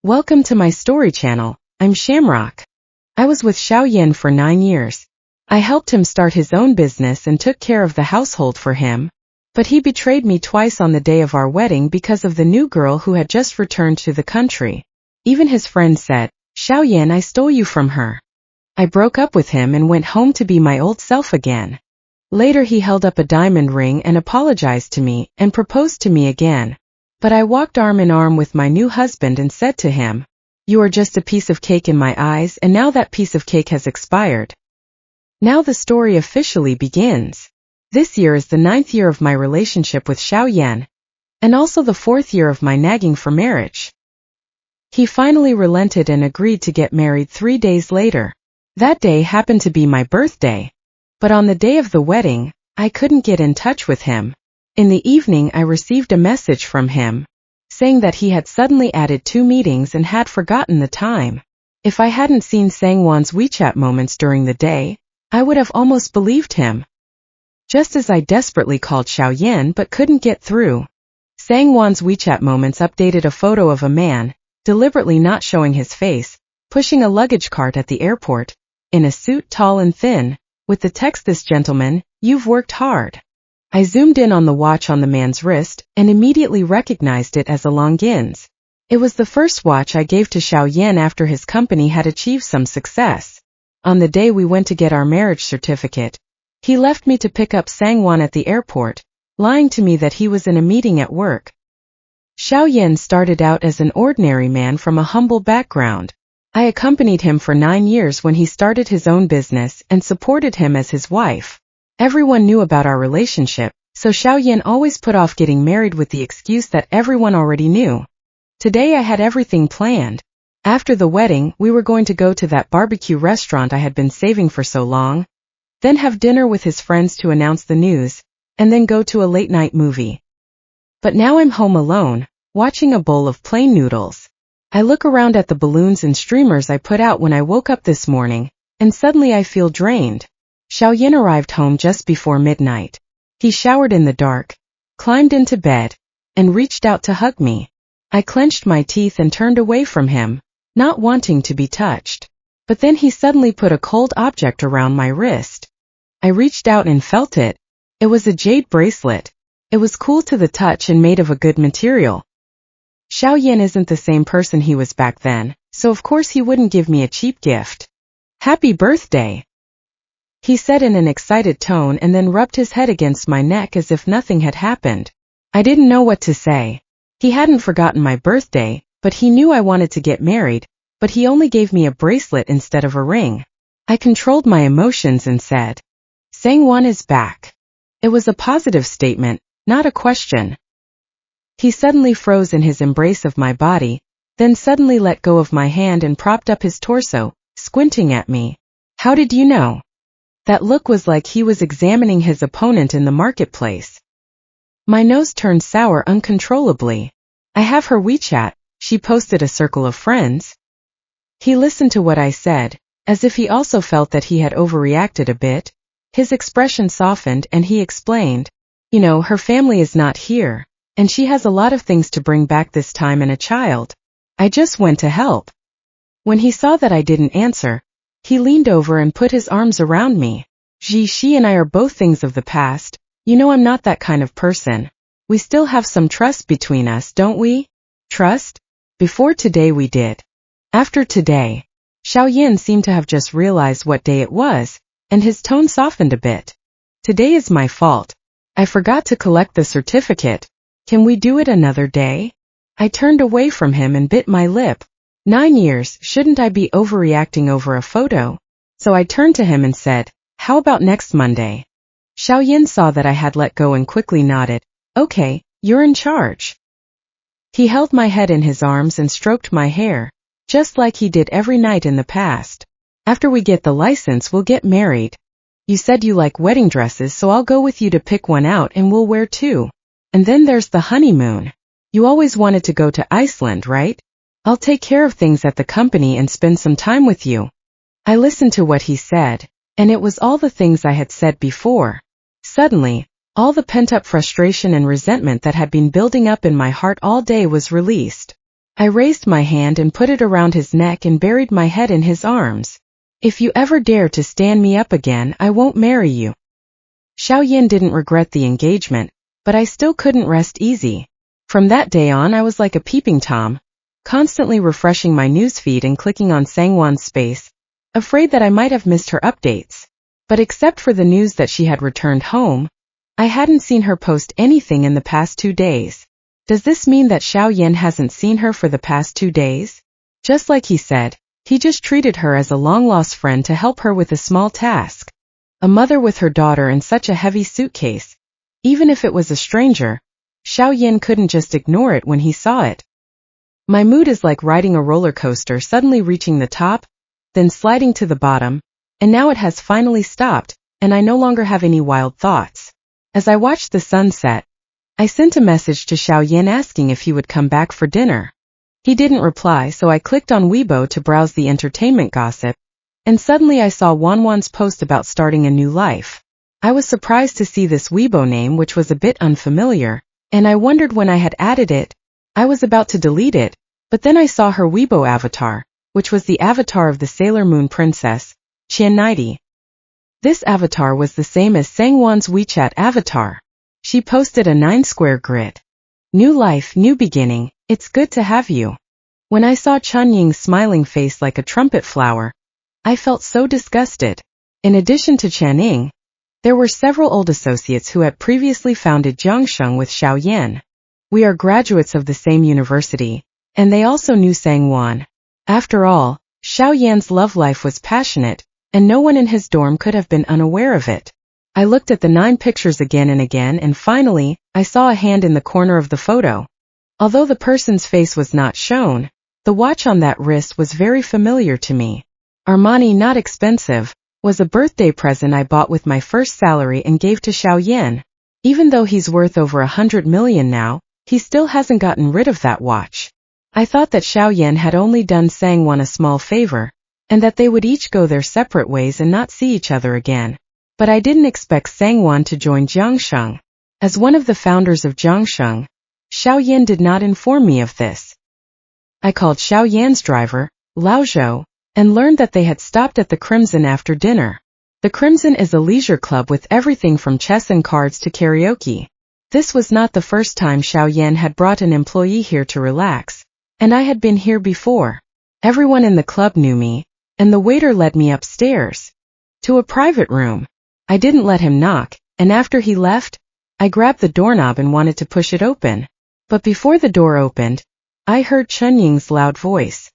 Welcome to my story channel. I'm Shamrock. I was with Xiaoyan for 9 years. I helped him start his own business and took care of the household for him. But he betrayed me twice on the day of our wedding because of the new girl who had just returned to the country. Even his friends said, "Xiaoyan, I stole you from her." I broke up with him and went home to be my old self again. Later he held up a diamond ring and apologized to me and proposed to me again. But I walked arm in arm with my new husband and said to him, "You are just a piece of cake in my eyes, and now that piece of cake has expired." Now the story officially begins. This year is the 9th year of my relationship with Xiaoyan, and also the 4th year of my nagging for marriage. He finally relented and agreed to get married 3 days later. That day happened to be my birthday. But on the day of the wedding, I couldn't get in touch with him. In the evening I received a message from him, saying that he had suddenly added 2 meetings and had forgotten the time. If I hadn't seen Sangwon's WeChat moments during the day, I would have almost believed him. Just as I desperately called Xiaoyan but couldn't get through, Sangwon's WeChat moments updated a photo of a man, deliberately not showing his face, pushing a luggage cart at the airport, in a suit tall and thin, with the text, "This gentleman, you've worked hard." I zoomed in on the watch on the man's wrist and immediately recognized it as a Longines. It was the first watch I gave to Xiaoyan after his company had achieved some success. On the day we went to get our marriage certificate, he left me to pick up Sangwon at the airport, lying to me that he was in a meeting at work. Xiaoyan started out as an ordinary man from a humble background. I accompanied him for 9 years when he started his own business and supported him as his wife. Everyone knew about our relationship, so Xiaoyan always put off getting married with the excuse that everyone already knew. Today I had everything planned. After the wedding, we were going to go to that barbecue restaurant I had been saving for so long, then have dinner with his friends to announce the news, and then go to a late-night movie. But now I'm home alone, watching a bowl of plain noodles. I look around at the balloons and streamers I put out when I woke up this morning, and suddenly I feel drained. Xiaoyan arrived home just before midnight. He showered in the dark, climbed into bed, and reached out to hug me. I clenched my teeth and turned away from him, not wanting to be touched. But then he suddenly put a cold object around my wrist. I reached out and felt it. It was a jade bracelet. It was cool to the touch and made of a good material. Xiaoyan isn't the same person he was back then, so of course he wouldn't give me a cheap gift. "Happy birthday," he said in an excited tone and then rubbed his head against my neck as if nothing had happened. I didn't know what to say. He hadn't forgotten my birthday, but he knew I wanted to get married, but he only gave me a bracelet instead of a ring. I controlled my emotions and said, "Sangwon is back." It was a positive statement, not a question. He suddenly froze in his embrace of my body, then suddenly let go of my hand and propped up his torso, squinting at me. "How did you know?" That look was like he was examining his opponent in the marketplace. My nose turned sour uncontrollably. "I have her WeChat, she posted a circle of friends." He listened to what I said, as if he also felt that he had overreacted a bit. His expression softened and he explained, "You know, her family is not here, and she has a lot of things to bring back this time and a child. I just went to help." When he saw that I didn't answer, he leaned over and put his arms around me. She and I are both things of the past. You know I'm not that kind of person. We still have some trust between us, don't we? Trust? Before today we did. After today. Xiaoyan seemed to have just realized what day it was, and his tone softened a bit. "Today is my fault. I forgot to collect the certificate. Can we do it another day?" I turned away from him and bit my lip. 9 years, shouldn't I be overreacting over a photo? So I turned to him and said, "How about next Monday?" Xiaoyan saw that I had let go and quickly nodded. "Okay, you're in charge." He held my head in his arms and stroked my hair, just like he did every night in the past. "After we get the license, we'll get married. You said you like wedding dresses, so I'll go with you to pick one out and we'll wear 2. And then there's the honeymoon. You always wanted to go to Iceland, right? I'll take care of things at the company and spend some time with you." I listened to what he said, and it was all the things I had said before. Suddenly, all the pent-up frustration and resentment that had been building up in my heart all day was released. I raised my hand and put it around his neck and buried my head in his arms. If you ever dare to stand me up again, I won't marry you. Xiaoyan didn't regret the engagement, but I still couldn't rest easy. From that day on I was like a peeping Tom, constantly refreshing my newsfeed and clicking on Sangwon's space, afraid that I might have missed her updates. But except for the news that she had returned home, I hadn't seen her post anything in the past 2 days. Does this mean that Xiaoyan hasn't seen her for the past 2 days? Just like he said, he just treated her as a long-lost friend to help her with a small task. A mother with her daughter in such a heavy suitcase. Even if it was a stranger, Xiaoyan couldn't just ignore it when he saw it. My mood is like riding a roller coaster, suddenly reaching the top, then sliding to the bottom, and now it has finally stopped, and I no longer have any wild thoughts. As I watched the sunset, I sent a message to Xiaoyan asking if he would come back for dinner. He didn't reply, so I clicked on Weibo to browse the entertainment gossip, and suddenly I saw Wanwan's post about starting a new life. I was surprised to see this Weibo name, which was a bit unfamiliar, and I wondered when I had added it. I was about to delete it, but then I saw her Weibo avatar, which was the avatar of the Sailor Moon princess, Qian. This avatar was the same as Sangwon's WeChat avatar. She posted a 9-square grid. New life, new beginning, it's good to have you. When I saw Chunying's smiling face like a trumpet flower, I felt so disgusted. In addition to Channing, there were several old associates who had previously founded Jiangsheng with Xiaoyan. We are graduates of the same university, and they also knew Sangwon. After all, Xiaoyan's love life was passionate, and no one in his dorm could have been unaware of it. I looked at the 9 pictures again and again, and finally, I saw a hand in the corner of the photo. Although the person's face was not shown, the watch on that wrist was very familiar to me. Armani, not expensive, was a birthday present I bought with my first salary and gave to Xiaoyan. Even though he's worth over 100 million now, he still hasn't gotten rid of that watch. I thought that Xiaoyan had only done Sangwon a small favor, and that they would each go their separate ways and not see each other again. But I didn't expect Sangwon to join Jiangsheng. As one of the founders of Jiangsheng, Xiaoyan did not inform me of this. I called Xiaoyan's driver, Lao Zhou, and learned that they had stopped at the Crimson after dinner. The Crimson is a leisure club with everything from chess and cards to karaoke. This was not the first time Xiaoyan had brought an employee here to relax, and I had been here before. Everyone in the club knew me, and the waiter led me upstairs to a private room. I didn't let him knock, and after he left, I grabbed the doorknob and wanted to push it open. But before the door opened, I heard Chunying's loud voice.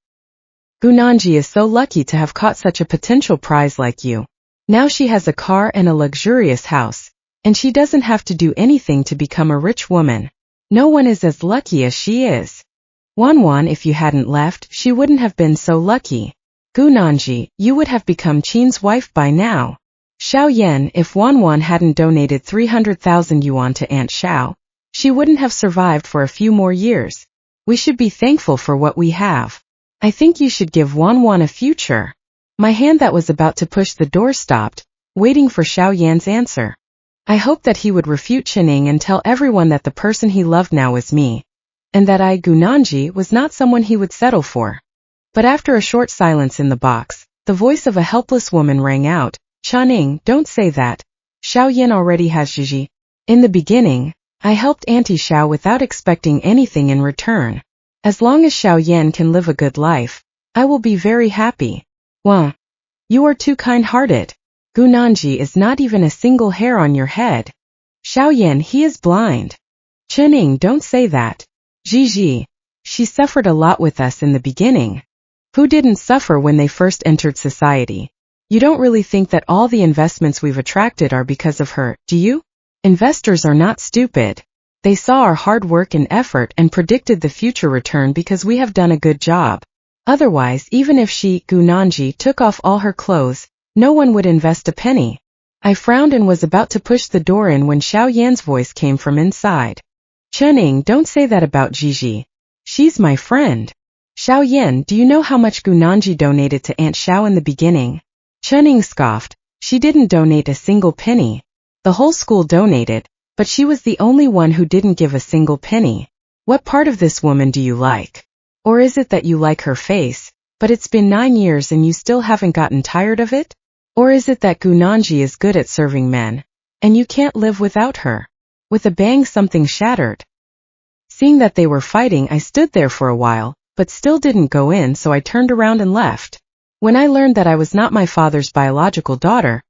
Gunanji is so lucky to have caught such a potential prize like you. Now she has a car and a luxurious house, and she doesn't have to do anything to become a rich woman. No one is as lucky as she is. Wanwan, if you hadn't left, she wouldn't have been so lucky. Gunanji, you would have become Qin's wife by now. Xiaoyan, if Wanwan hadn't donated 300,000 yuan to Aunt Xiao, she wouldn't have survived for a few more years. We should be thankful for what we have. I think you should give Wanwan a future. My hand that was about to push the door stopped, waiting for Xiaoyan's answer. I hoped that he would refute Channing and tell everyone that the person he loved now was me, and that I, Gunanji, was not someone he would settle for. But after a short silence in the box, the voice of a helpless woman rang out, Channing, don't say that. Xiaoyan already has Gigi. In the beginning, I helped Auntie Xiao without expecting anything in return. As long as Xiaoyan can live a good life, I will be very happy. Wah. You are too kind-hearted. Gunanji is not even a single hair on your head. Xiaoyan, he is blind. Channing, don't say that. Gigi. She suffered a lot with us in the beginning. Who didn't suffer when they first entered society? You don't really think that all the investments we've attracted are because of her, do you? Investors are not stupid. They saw our hard work and effort and predicted the future return because we have done a good job. Otherwise, even if she, Gunanji, took off all her clothes, no one would invest a penny. I frowned and was about to push the door in when Xiaoyan's voice came from inside. Channing, don't say that about Gigi. She's my friend. Xiaoyan, do you know how much Gunanji donated to Aunt Xiao in the beginning? Channing scoffed. She didn't donate a single penny. The whole school donated, but she was the only one who didn't give a single penny. What part of this woman do you like? Or is it that you like her face, but it's been 9 years and you still haven't gotten tired of it? Or is it that Gunanji is good at serving men, and you can't live without her? With a bang, something shattered. Seeing that they were fighting, I stood there for a while, but still didn't go in, so I turned around and left. When I learned that I was not my father's biological daughter,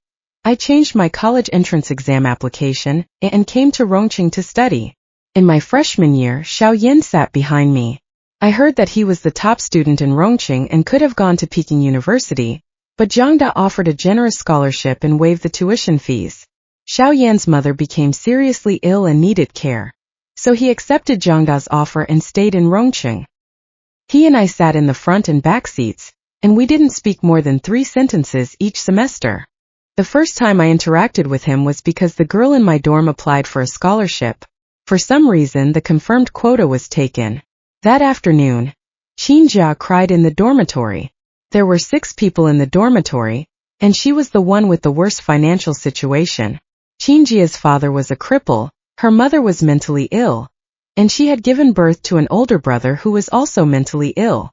I changed my college entrance exam application and came to Rongqing to study. In my freshman year, Xiao Yin sat behind me. I heard that he was the top student in Rongqing and could have gone to Peking University, but Zhangda offered a generous scholarship and waived the tuition fees. Xiao Yan's mother became seriously ill and needed care, so he accepted Zhangda's offer and stayed in Rongqing. He and I sat in the front and back seats, and we didn't speak more than 3 sentences each semester. The first time I interacted with him was because the girl in my dorm applied for a scholarship. For some reason, the confirmed quota was taken. That afternoon, Qinjia cried in the dormitory. There were 6 people in the dormitory, and she was the one with the worst financial situation. Qinjia's father was a cripple, her mother was mentally ill, and she had given birth to an older brother who was also mentally ill.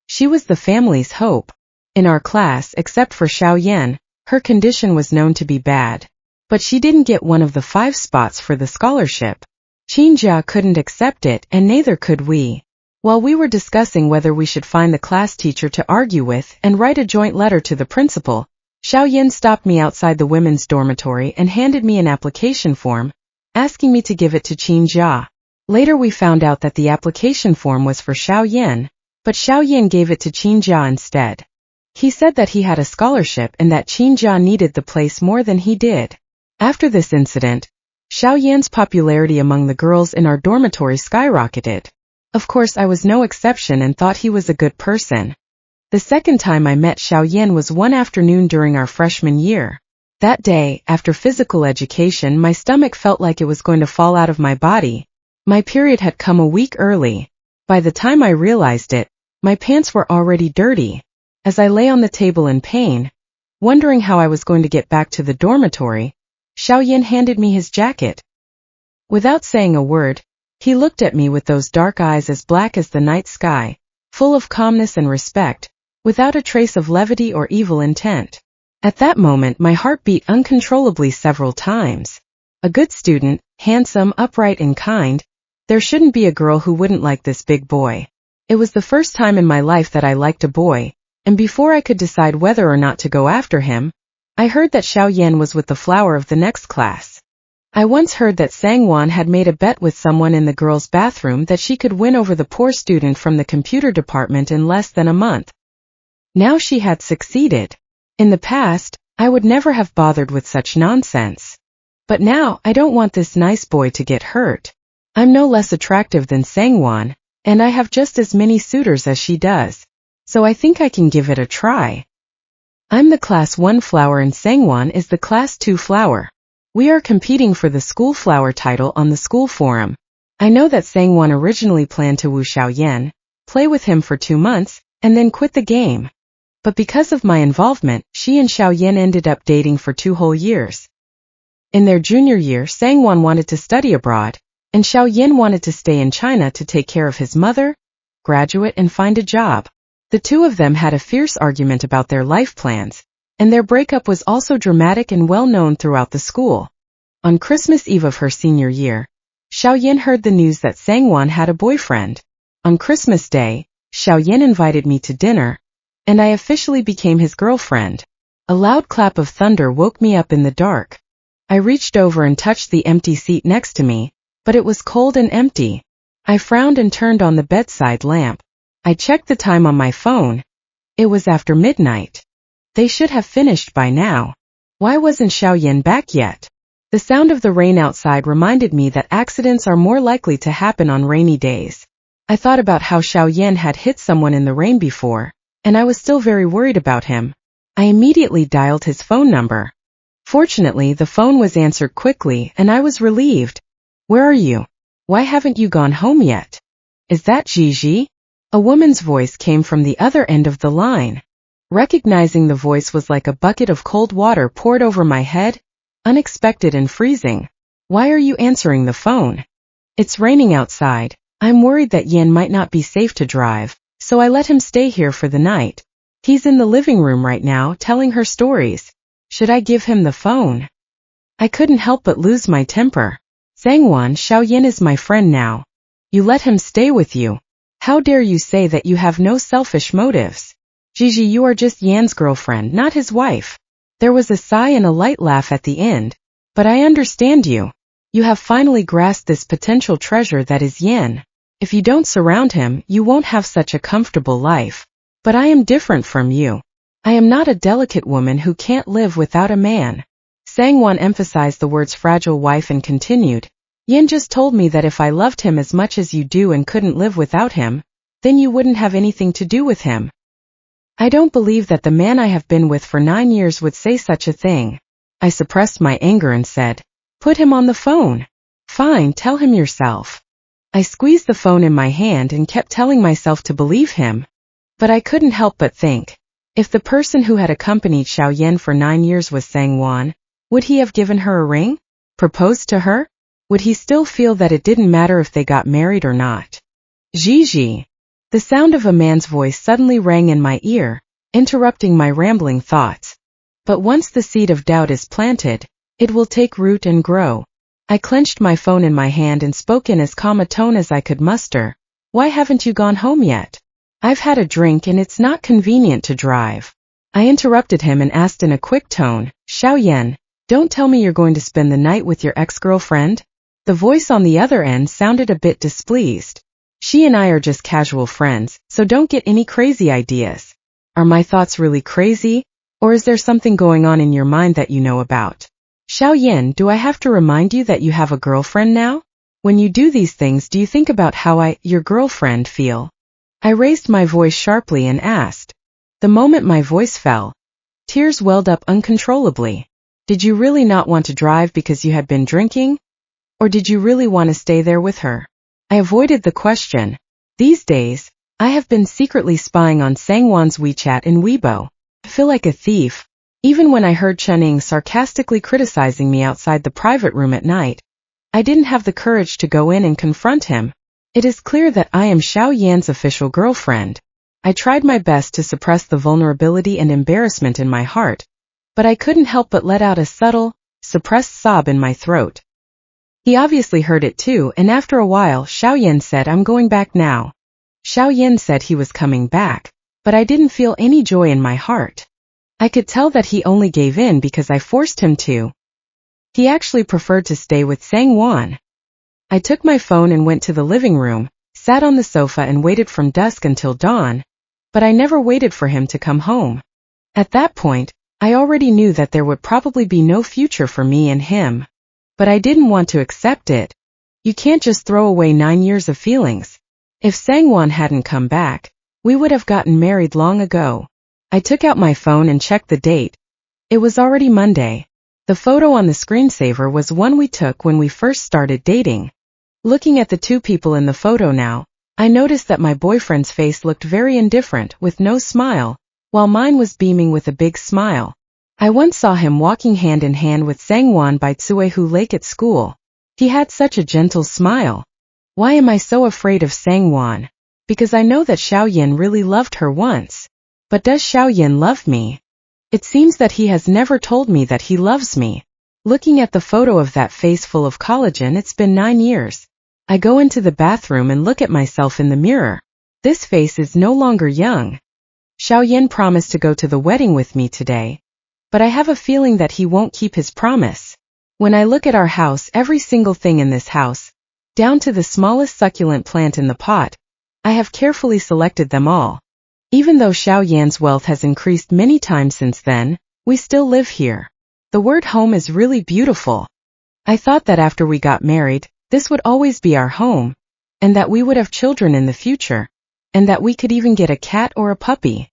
She was the family's hope. In our class, except for Xiao Yan, her condition was known to be bad, but she didn't get one of the 5 spots for the scholarship. Qinjia couldn't accept it, and neither could we. While we were discussing whether we should find the class teacher to argue with and write a joint letter to the principal, Xiao Yin stopped me outside the women's dormitory and handed me an application form, asking me to give it to Qinjia. Later we found out that the application form was for Xiao Yin, but Xiao Yin gave it to Qinjia instead. He said that he had a scholarship and that Qinjia needed the place more than he did. After this incident, Xiao Yan's popularity among the girls in our dormitory skyrocketed. Of course, I was no exception and thought he was a good person. The second time I met Xiao Yan was one afternoon during our freshman year. That day, after physical education, my stomach felt like it was going to fall out of my body. My period had come a week early. By the time I realized it, my pants were already dirty. As I lay on the table in pain, wondering how I was going to get back to the dormitory, Xiao Yan handed me his jacket. Without saying a word, he looked at me with those dark eyes as black as the night sky, full of calmness and respect, without a trace of levity or evil intent. At that moment, my heart beat uncontrollably several times. A good student, handsome, upright, and kind, there shouldn't be a girl who wouldn't like this big boy. It was the first time in my life that I liked a boy, and before I could decide whether or not to go after him, I heard that Xiao Yan was with the flower of the next class. I once heard that Sangwan had made a bet with someone in the girls' bathroom that she could win over the poor student from the computer department in less than a month. Now she had succeeded. In the past, I would never have bothered with such nonsense. But now, I don't want this nice boy to get hurt. I'm no less attractive than Sangwan, and I have just as many suitors as she does. So I think I can give it a try. I'm the Class 1 flower and Sangwan is the Class 2 flower. We are competing for the school flower title on the school forum. I know that Sangwan originally planned to woo Xiao Yan, play with him for 2 months, and then quit the game. But because of my involvement, she and Xiao Yan ended up dating for 2 whole years. In their junior year, Sangwan wanted to study abroad, and Xiao Yan wanted to stay in China to take care of his mother, graduate, and find a job. The two of them had a fierce argument about their life plans, and their breakup was also dramatic and well known throughout the school. On Christmas Eve of her senior year, Xiao Yan heard the news that Sangwan had a boyfriend. On Christmas Day, Xiao Yan invited me to dinner, and I officially became his girlfriend. A loud clap of thunder woke me up in the dark. I reached over and touched the empty seat next to me, but it was cold and empty. I frowned and turned on the bedside lamp. I checked the time on my phone. It was after midnight. They should have finished by now. Why wasn't Xiao Yan back yet? The sound of the rain outside reminded me that accidents are more likely to happen on rainy days. I thought about how Xiao Yan had hit someone in the rain before, and I was still very worried about him. I immediately dialed his phone number. Fortunately, the phone was answered quickly, and I was relieved. Where are you? Why haven't you gone home yet? Is that Gigi? A woman's voice came from the other end of the line. Recognizing the voice was like a bucket of cold water poured over my head, unexpected and freezing. Why are you answering the phone? It's raining outside. I'm worried that Yan might not be safe to drive. So I let him stay here for the night. He's in the living room right now telling her stories. Should I give him the phone? I couldn't help but lose my temper. Sangwon, Xiaoyan is my friend now. You let him stay with you. How dare you say that you have no selfish motives? Gigi, you are just Yan's girlfriend, not his wife. There was a sigh and a light laugh at the end. But I understand you. You have finally grasped this potential treasure that is Yan. If you don't surround him, you won't have such a comfortable life. But I am different from you. I am not a delicate woman who can't live without a man. Sangwon emphasized the words fragile wife and continued, Yan just told me that if I loved him as much as you do and couldn't live without him, then you wouldn't have anything to do with him. I don't believe that the man I have been with for 9 years would say such a thing. I suppressed my anger and said, put him on the phone. Fine, tell him yourself. I squeezed the phone in my hand and kept telling myself to believe him. But I couldn't help but think, if the person who had accompanied Xiaoyan for 9 years was Sangwon, would he have given her a ring? Proposed to her? Would he still feel that it didn't matter if they got married or not? Gigi. The sound of a man's voice suddenly rang in my ear, interrupting my rambling thoughts. But once the seed of doubt is planted, it will take root and grow. I clenched my phone in my hand and spoke in as calm a tone as I could muster. Why haven't you gone home yet? I've had a drink and it's not convenient to drive. I interrupted him and asked in a quick tone, Xiaoyan, don't tell me you're going to spend the night with your ex-girlfriend? The voice on the other end sounded a bit displeased. She and I are just casual friends, so don't get any crazy ideas. Are my thoughts really crazy? Or is there something going on in your mind that you know about? Xiaoyan, do I have to remind you that you have a girlfriend now? When you do these things, do you think about how your girlfriend, feel? I raised my voice sharply and asked. The moment my voice fell, tears welled up uncontrollably. Did you really not want to drive because you had been drinking? Or did you really want to stay there with her? I avoided the question. These days, I have been secretly spying on Sangwon's WeChat and Weibo. I feel like a thief. Even when I heard Chuning sarcastically criticizing me outside the private room at night, I didn't have the courage to go in and confront him. It is clear that I am Xiaoyan's official girlfriend. I tried my best to suppress the vulnerability and embarrassment in my heart, but I couldn't help but let out a subtle, suppressed sob in my throat. He obviously heard it too, and after a while Xiaoyan said, I'm going back now. Xiaoyan said he was coming back, but I didn't feel any joy in my heart. I could tell that he only gave in because I forced him to. He actually preferred to stay with Sangwon. I took my phone and went to the living room, sat on the sofa and waited from dusk until dawn, but I never waited for him to come home. At that point, I already knew that there would probably be no future for me and him. But I didn't want to accept it. You can't just throw away 9 years of feelings. If Sangwon hadn't come back, we would have gotten married long ago. I took out my phone and checked the date. It was already Monday. The photo on the screensaver was one we took when we first started dating. Looking at the two people in the photo now, I noticed that my boyfriend's face looked very indifferent with no smile, while mine was beaming with a big smile. I once saw him walking hand in hand with Sangwon by Tsuehu Lake at school. He had such a gentle smile. Why am I so afraid of Sangwon? Because I know that Xiaoyan really loved her once. But does Xiaoyan love me? It seems that he has never told me that he loves me. Looking at the photo of that face full of collagen, it's been 9 years. I go into the bathroom and look at myself in the mirror. This face is no longer young. Xiaoyan promised to go to the wedding with me today. But I have a feeling that he won't keep his promise. When I look at our house, every single thing in this house, down to the smallest succulent plant in the pot, I have carefully selected them all. Even though Xiaoyan's wealth has increased many times since then, we still live here. The word home is really beautiful. I thought that after we got married, this would always be our home, and that we would have children in the future, and that we could even get a cat or a puppy.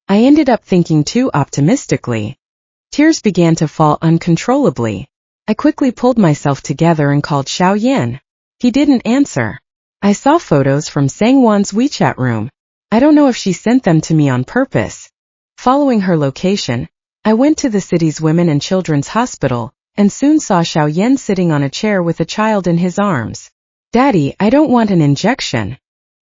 I ended up thinking too optimistically. Tears began to fall uncontrollably. I quickly pulled myself together and called Xiaoyan. He didn't answer. I saw photos from Sangwon's WeChat room. I don't know if she sent them to me on purpose. Following her location, I went to the city's women and children's hospital, and soon saw Xiaoyan sitting on a chair with a child in his arms. Daddy, I don't want an injection.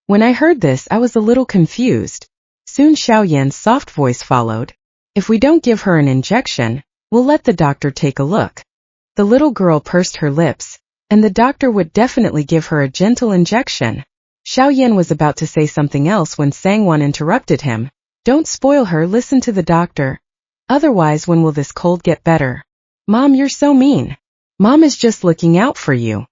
When I heard this, I was a little confused. Soon Xiao Yan's soft voice followed. If we don't give her an injection, we'll let the doctor take a look. The little girl pursed her lips, and the doctor would definitely give her a gentle injection. Xiao Yan was about to say something else when Sangwon interrupted him. Don't spoil her, listen to the doctor. Otherwise, when will this cold get better? Mom, you're so mean. Mom is just looking out for you.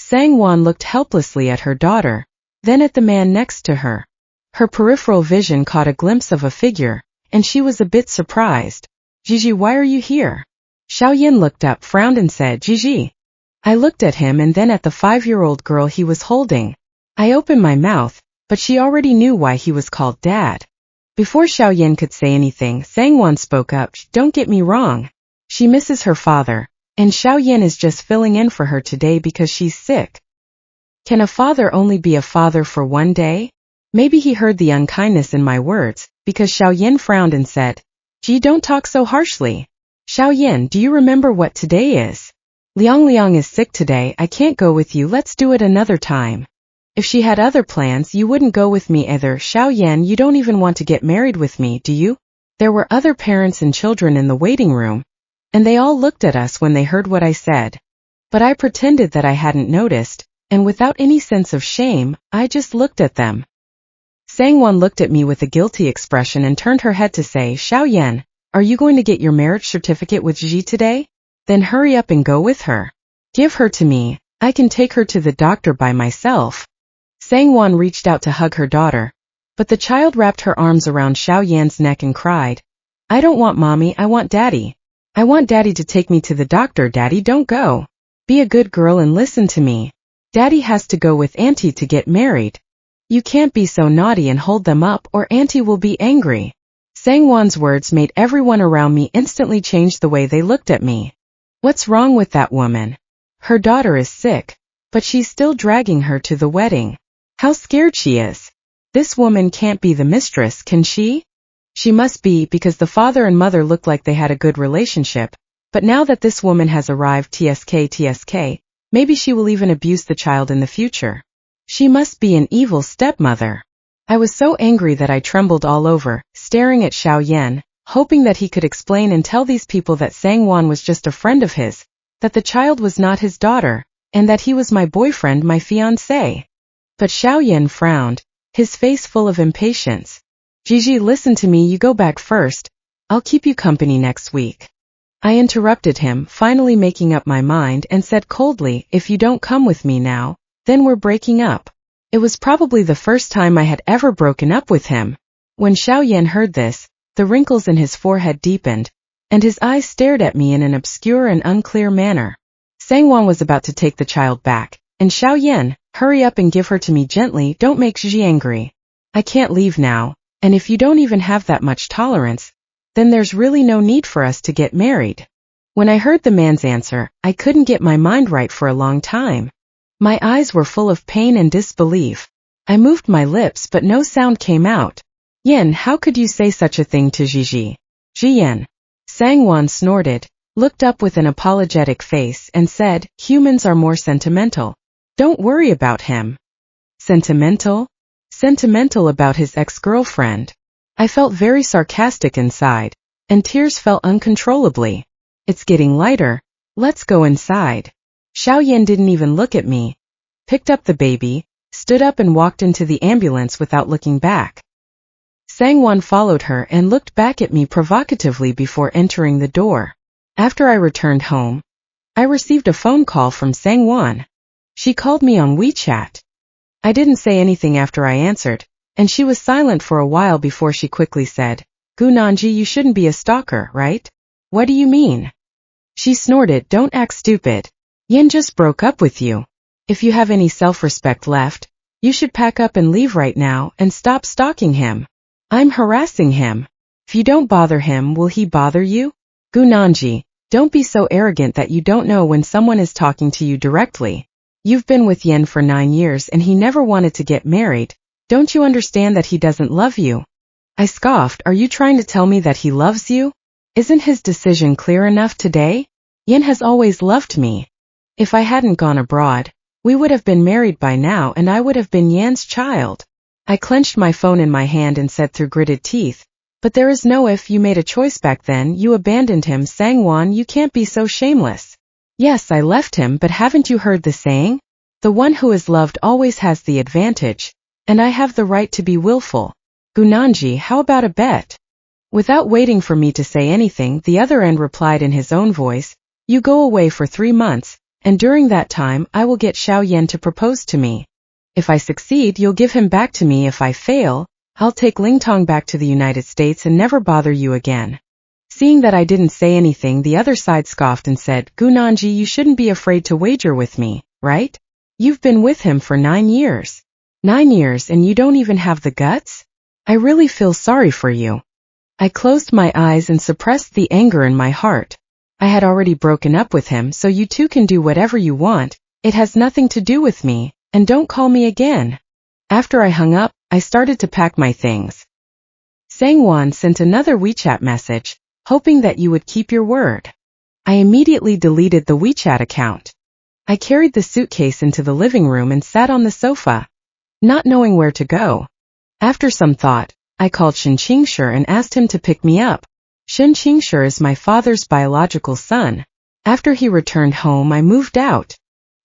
Sangwon looked helplessly at her daughter, then at the man next to her. Her peripheral vision caught a glimpse of a figure, and she was a bit surprised. Gigi, why are you here? Xiao Yan looked up, frowned and said, Gigi. I looked at him and then at the 5-year-old girl he was holding. I opened my mouth, but she already knew why he was called Dad. Before Xiao Yan could say anything, Sangwon spoke up. Don't get me wrong. She misses her father, and Xiao Yan is just filling in for her today because she's sick. Can a father only be a father for one day? Maybe he heard the unkindness in my words, because Xiao Yan frowned and said, Gee, don't talk so harshly. Xiao Yan, do you remember what today is? Liang Liang is sick today, I can't go with you, let's do it another time. If she had other plans, you wouldn't go with me either. Xiao Yan, you don't even want to get married with me, do you? There were other parents and children in the waiting room, and they all looked at us when they heard what I said. But I pretended that I hadn't noticed, and without any sense of shame, I just looked at them. Sangwon looked at me with a guilty expression and turned her head to say, Xiao Yan, are you going to get your marriage certificate with Ji today? Then hurry up and go with her. Give her to me, I can take her to the doctor by myself. Sangwon reached out to hug her daughter, but the child wrapped her arms around Xiao Yan's neck and cried, I don't want mommy, I want daddy. I want daddy to take me to the doctor. Daddy, don't go. Be a good girl and listen to me. Daddy has to go with auntie to get married. You can't be so naughty and hold them up or auntie will be angry. Sangwon's words made everyone around me instantly change the way they looked at me. What's wrong with that woman? Her daughter is sick, but she's still dragging her to the wedding. How scared she is. This woman can't be the mistress, can she? She must be, because the father and mother look like they had a good relationship, but now that this woman has arrived, TSK, maybe she will even abuse the child in the future. She must be an evil stepmother. I was so angry that I trembled all over, staring at Xiao Yan, hoping that he could explain and tell these people that Sangwon was just a friend of his, that the child was not his daughter, and that he was my boyfriend, my fiancé. But Xiao Yan frowned, his face full of impatience. Gigi, listen to me, you go back first. I'll keep you company next week. I interrupted him, finally making up my mind, and said coldly, if you don't come with me now, then we're breaking up. It was probably the first time I had ever broken up with him. When Xiao Yan heard this, the wrinkles in his forehead deepened, and his eyes stared at me in an obscure and unclear manner. Sangwon was about to take the child back, and Xiao Yan, hurry up and give her to me gently, don't make Gigi angry. I can't leave now, and if you don't even have that much tolerance, then there's really no need for us to get married. When I heard the man's answer, I couldn't get my mind right for a long time. My eyes were full of pain and disbelief. I moved my lips but no sound came out. Yan, how could you say such a thing to Gigi? Jian. Sangwon snorted, looked up with an apologetic face and said, humans are more sentimental. Don't worry about him. Sentimental? Sentimental about his ex-girlfriend. I felt very sarcastic inside, and tears fell uncontrollably. It's getting lighter, let's go inside. Xiao Yan didn't even look at me, picked up the baby, stood up and walked into the ambulance without looking back. Sangwon followed her and looked back at me provocatively before entering the door. After I returned home, I received a phone call from Sangwon. She called me on WeChat. I didn't say anything after I answered, and she was silent for a while before she quickly said, Gu Nanji, you shouldn't be a stalker, right? What do you mean? She snorted, don't act stupid. Yin just broke up with you. If you have any self-respect left, you should pack up and leave right now and stop stalking him. I'm harassing him. If you don't bother him, will he bother you? Gu Nanji, don't be so arrogant that you don't know when someone is talking to you directly. You've been with Yen for 9 years and he never wanted to get married. Don't you understand that he doesn't love you? I scoffed, are you trying to tell me that he loves you? Isn't his decision clear enough today? Yen has always loved me. If I hadn't gone abroad, We would have been married by now and I would have been Yan's child. I clenched my phone in my hand and said through gritted teeth, but there is no if. You made a choice back then. You abandoned him. Sangwon, you can't be so shameless. Yes, I left him, but haven't you heard the saying? The one who is loved always has the advantage, and I have the right to be willful. Gunanji, how about a bet? Without waiting for me to say anything, the other end replied in his own voice, you go away for 3 months, and during that time I will get Xiaoyan to propose to me. If I succeed, you'll give him back to me. If I fail, I'll take Lingtong back to the United States and never bother you again. Seeing that I didn't say anything, the other side scoffed and said, Gunanji, you shouldn't be afraid to wager with me, right? You've been with him for 9 years. 9 years and you don't even have the guts? I really feel sorry for you. I closed my eyes and suppressed the anger in my heart. I had already broken up with him, so you two can do whatever you want. It has nothing to do with me, and don't call me again. After I hung up, I started to pack my things. Sangwon sent another WeChat message, hoping that you would keep your word. I immediately deleted the WeChat account. I carried the suitcase into the living room and sat on the sofa, not knowing where to go. After some thought, I called Shen Qingshi and asked him to pick me up. Shen Qingshi is my father's biological son. After he returned home, I moved out.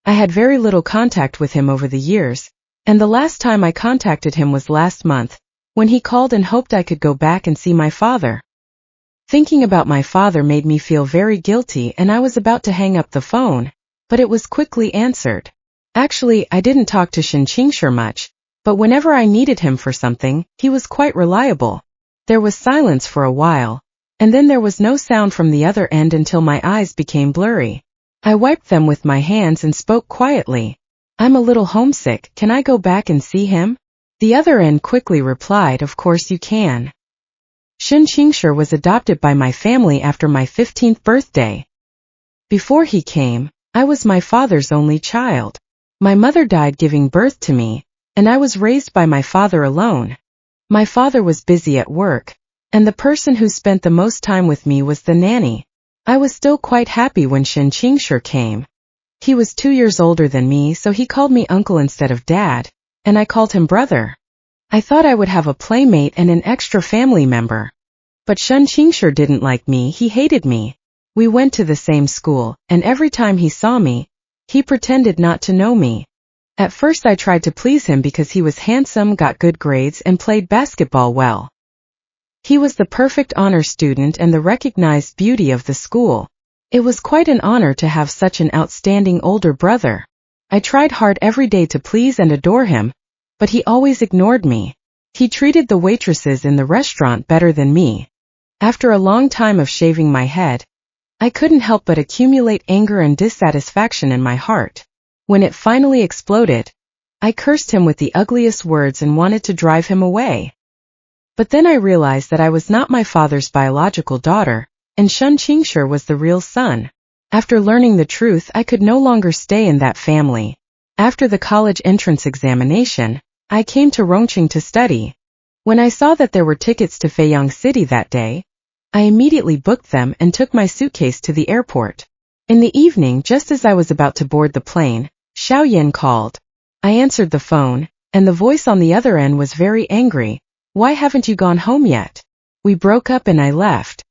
I had very little contact with him over the years, and the last time I contacted him was last month, when he called and hoped I could go back and see my father. Thinking about my father made me feel very guilty, and I was about to hang up the phone, but it was quickly answered. Actually, I didn't talk to Shen Qingshi much, but whenever I needed him for something, he was quite reliable. There was silence for a while, and then there was no sound from the other end until my eyes became blurry. I wiped them with my hands and spoke quietly. I'm a little homesick, can I go back and see him? The other end quickly replied, of course you can. Shen Qingshi was adopted by my family after my 15th birthday. Before he came, I was my father's only child. My mother died giving birth to me, and I was raised by my father alone. My father was busy at work, and the person who spent the most time with me was the nanny. I was still quite happy when Shen Qingshi came. He was 2 years older than me, so he called me uncle instead of dad, and I called him brother. I thought I would have a playmate and an extra family member. But Shen Qingshi didn't like me, he hated me. We went to the same school, and every time he saw me, he pretended not to know me. At first I tried to please him because he was handsome, got good grades, and played basketball well. He was the perfect honor student and the recognized beauty of the school. It was quite an honor to have such an outstanding older brother. I tried hard every day to please and adore him, but he always ignored me. He treated the waitresses in the restaurant better than me. After a long time of shaving my head, I couldn't help but accumulate anger and dissatisfaction in my heart. When it finally exploded, I cursed him with the ugliest words and wanted to drive him away. But then I realized that I was not my father's biological daughter, and Shen Qingshi was the real son. After learning the truth, I could no longer stay in that family. After the college entrance examination, I came to Rongqing to study. When I saw that there were tickets to Feiyang City that day, I immediately booked them and took my suitcase to the airport. In the evening, just as I was about to board the plane, Xiaoyan called. I answered the phone, and the voice on the other end was very angry. Why haven't you gone home yet? We broke up and I left.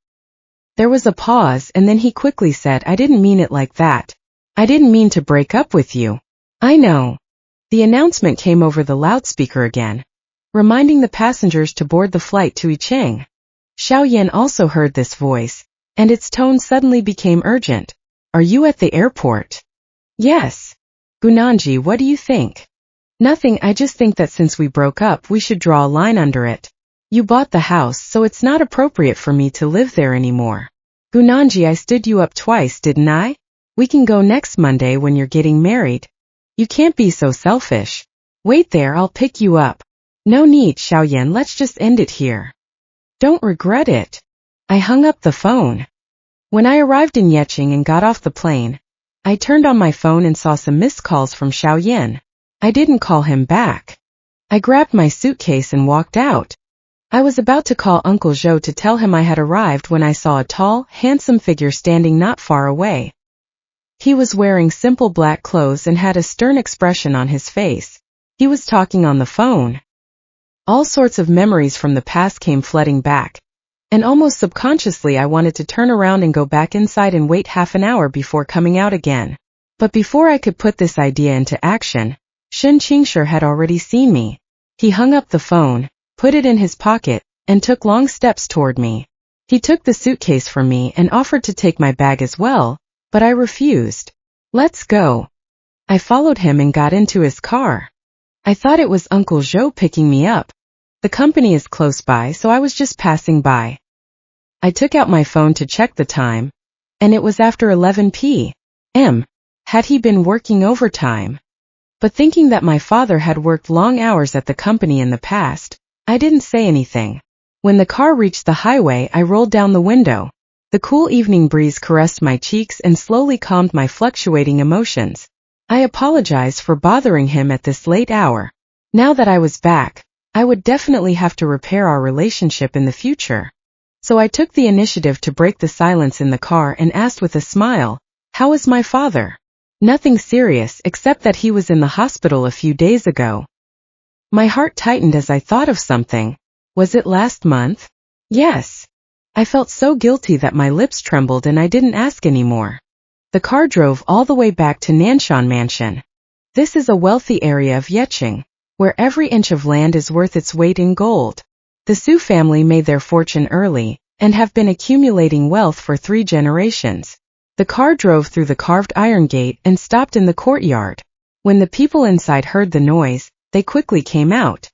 There was a pause, and then he quickly said, I didn't mean it like that. I didn't mean to break up with you. I know. The announcement came over the loudspeaker again, reminding the passengers to board the flight to Yicheng. Xiaoyan also heard this voice, and its tone suddenly became urgent. Are you at the airport? Yes. Gunanji, what do you think? Nothing, I just think that since we broke up, we should draw a line under it. You bought the house, so it's not appropriate for me to live there anymore. Gunanji, I stood you up twice, didn't I? We can go next Monday when you're getting married. You can't be so selfish. Wait there, I'll pick you up. No need, Xiaoyan, let's just end it here. Don't regret it. I hung up the phone. When I arrived in Yicheng and got off the plane, I turned on my phone and saw some missed calls from Xiaoyan. I didn't call him back. I grabbed my suitcase and walked out. I was about to call Uncle Zhou to tell him I had arrived when I saw a tall, handsome figure standing not far away. He was wearing simple black clothes and had a stern expression on his face. He was talking on the phone. All sorts of memories from the past came flooding back, and almost subconsciously I wanted to turn around and go back inside and wait half an hour before coming out again. But before I could put this idea into action, Shen Qingshi had already seen me. He hung up the phone, put it in his pocket, and took long steps toward me. He took the suitcase from me and offered to take my bag as well, but I refused. Let's go. I followed him and got into his car. I thought it was Uncle Zhou picking me up. The company is close by, so I was just passing by. I took out my phone to check the time, and it was after 11 p.m. Had he been working overtime? But thinking that my father had worked long hours at the company in the past, I didn't say anything. When the car reached the highway, I rolled down the window. The cool evening breeze caressed my cheeks and slowly calmed my fluctuating emotions. I apologized for bothering him at this late hour. Now that I was back, I would definitely have to repair our relationship in the future. So I took the initiative to break the silence in the car and asked with a smile, "How is my father?" "Nothing serious except that he was in the hospital a few days ago." My heart tightened as I thought of something. Was it last month? Yes. I felt so guilty that my lips trembled and I didn't ask anymore. The car drove all the way back to Nanshan Mansion. This is a wealthy area of Yeqing, where every inch of land is worth its weight in gold. The Su family made their fortune early, and have been accumulating wealth for 3 generations. The car drove through the carved iron gate and stopped in the courtyard. When the people inside heard the noise, they quickly came out.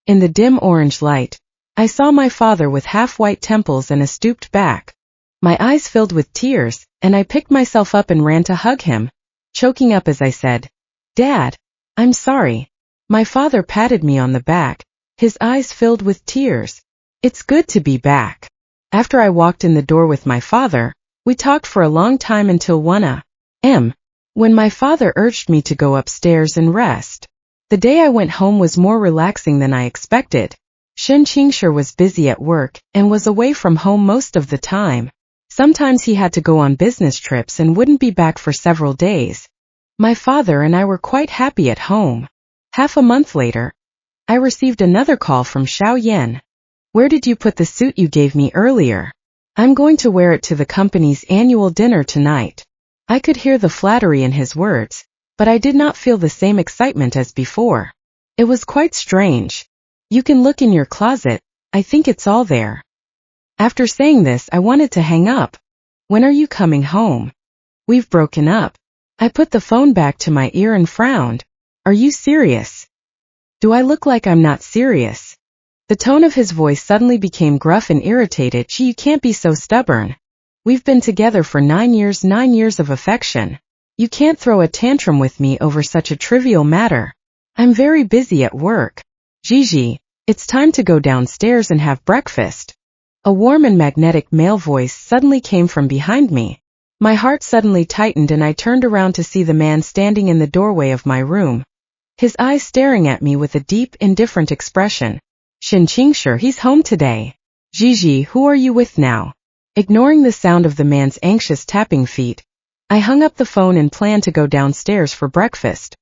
In the dim orange light, I saw my father with half-white temples and a stooped back. My eyes filled with tears, and I picked myself up and ran to hug him, choking up as I said, "Dad, I'm sorry." My father patted me on the back, his eyes filled with tears. "It's good to be back." After I walked in the door with my father, we talked for a long time until 1 a.m., when my father urged me to go upstairs and rest. The day I went home was more relaxing than I expected. Shen Qingshi was busy at work and was away from home most of the time. Sometimes he had to go on business trips and wouldn't be back for several days. My father and I were quite happy at home. Half a month later, I received another call from Xiaoyan. "Where did you put the suit you gave me earlier? I'm going to wear it to the company's annual dinner tonight." I could hear the flattery in his words, but I did not feel the same excitement as before. It was quite strange. "You can look in your closet, I think it's all there." After saying this, I wanted to hang up. "When are you coming home?" "We've broken up." I put the phone back to my ear and frowned. "Are you serious?" "Do I look like I'm not serious?" The tone of his voice suddenly became gruff and irritated. "Gee, you can't be so stubborn. We've been together for 9 years of affection. You can't throw a tantrum with me over such a trivial matter. I'm very busy at work. Gigi, it's time to go downstairs and have breakfast." A warm and magnetic male voice suddenly came from behind me. My heart suddenly tightened and I turned around to see the man standing in the doorway of my room, his eyes staring at me with a deep, indifferent expression. "Shen Qingshi, he's home today." "Gigi, who are you with now?" Ignoring the sound of the man's anxious tapping feet, I hung up the phone and planned to go downstairs for breakfast.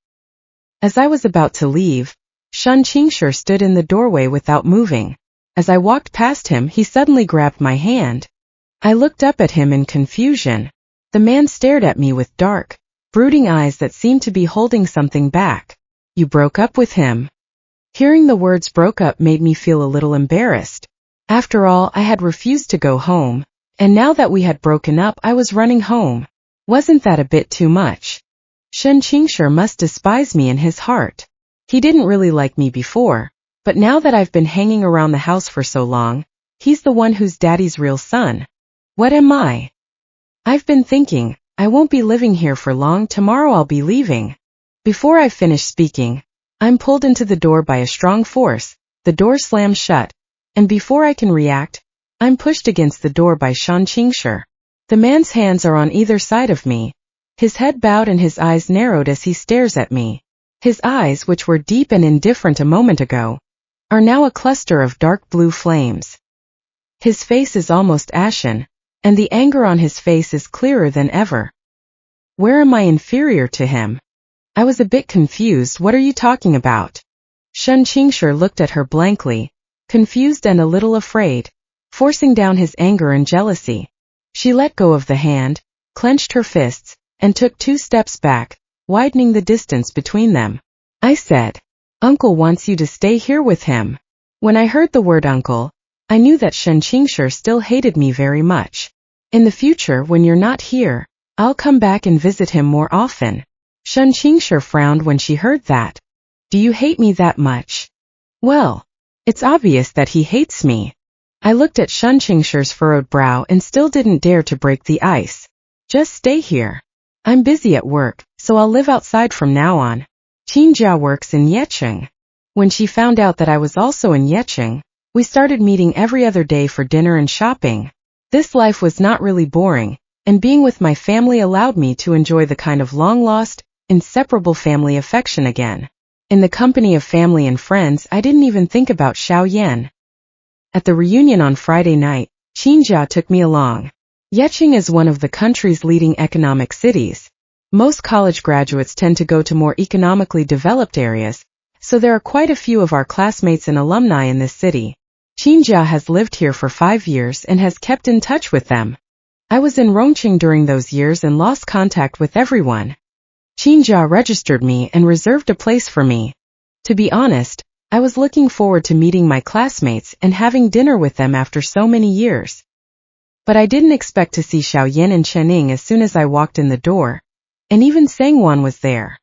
As I was about to leave, Shen Qingshi stood in the doorway without moving. As I walked past him, he suddenly grabbed my hand. I looked up at him in confusion. The man stared at me with dark, brooding eyes that seemed to be holding something back. "You broke up with him?" Hearing the words "broke up" made me feel a little embarrassed. After all, I had refused to go home, and now that we had broken up, I was running home. Wasn't that a bit too much? Shen Qingshi must despise me in his heart. He didn't really like me before, but now that I've been hanging around the house for so long, he's the one who's daddy's real son. What am I? I've been thinking, I won't be living here for long. Tomorrow I'll be leaving. Before I finish speaking, I'm pulled into the door by a strong force. The door slams shut, and before I can react, I'm pushed against the door by Shen Qingshi. The man's hands are on either side of me. His head bowed and his eyes narrowed as he stares at me. His eyes, which were deep and indifferent a moment ago, are now a cluster of dark blue flames. His face is almost ashen, and the anger on his face is clearer than ever. Where am I inferior to him? I was a bit confused. What are you talking about? Shen Qingshi looked at her blankly, confused and a little afraid, forcing down his anger and jealousy. She let go of the hand, clenched her fists, and took 2 steps back, widening the distance between them. I said, Uncle wants you to stay here with him. When I heard the word uncle, I knew that Shen Qingshi still hated me very much. In the future, when you're not here, I'll come back and visit him more often. Shen Qingshi frowned when she heard that. Do you hate me that much? Well, it's obvious that he hates me. I looked at Shen Qingshi's furrowed brow and still didn't dare to break the ice. Just stay here. I'm busy at work, so I'll live outside from now on. Qingjia works in Yecheng. When she found out that I was also in Yecheng, we started meeting every other day for dinner and shopping. This life was not really boring, and being with my family allowed me to enjoy the kind of long-lost, inseparable family affection again. In the company of family and friends, I didn't even think about Xiaoyan. At the reunion on Friday night, Qingjia took me along. Yecheng is one of the country's leading economic cities. Most college graduates tend to go to more economically developed areas, so there are quite a few of our classmates and alumni in this city. Qingjia has lived here for 5 years and has kept in touch with them. I was in Rongqing during those years and lost contact with everyone. Qingjia registered me and reserved a place for me. To be honest, I was looking forward to meeting my classmates and having dinner with them after so many years. But I didn't expect to see Xiaoyan and Chening as soon as I walked in the door. And even Sangwan was there.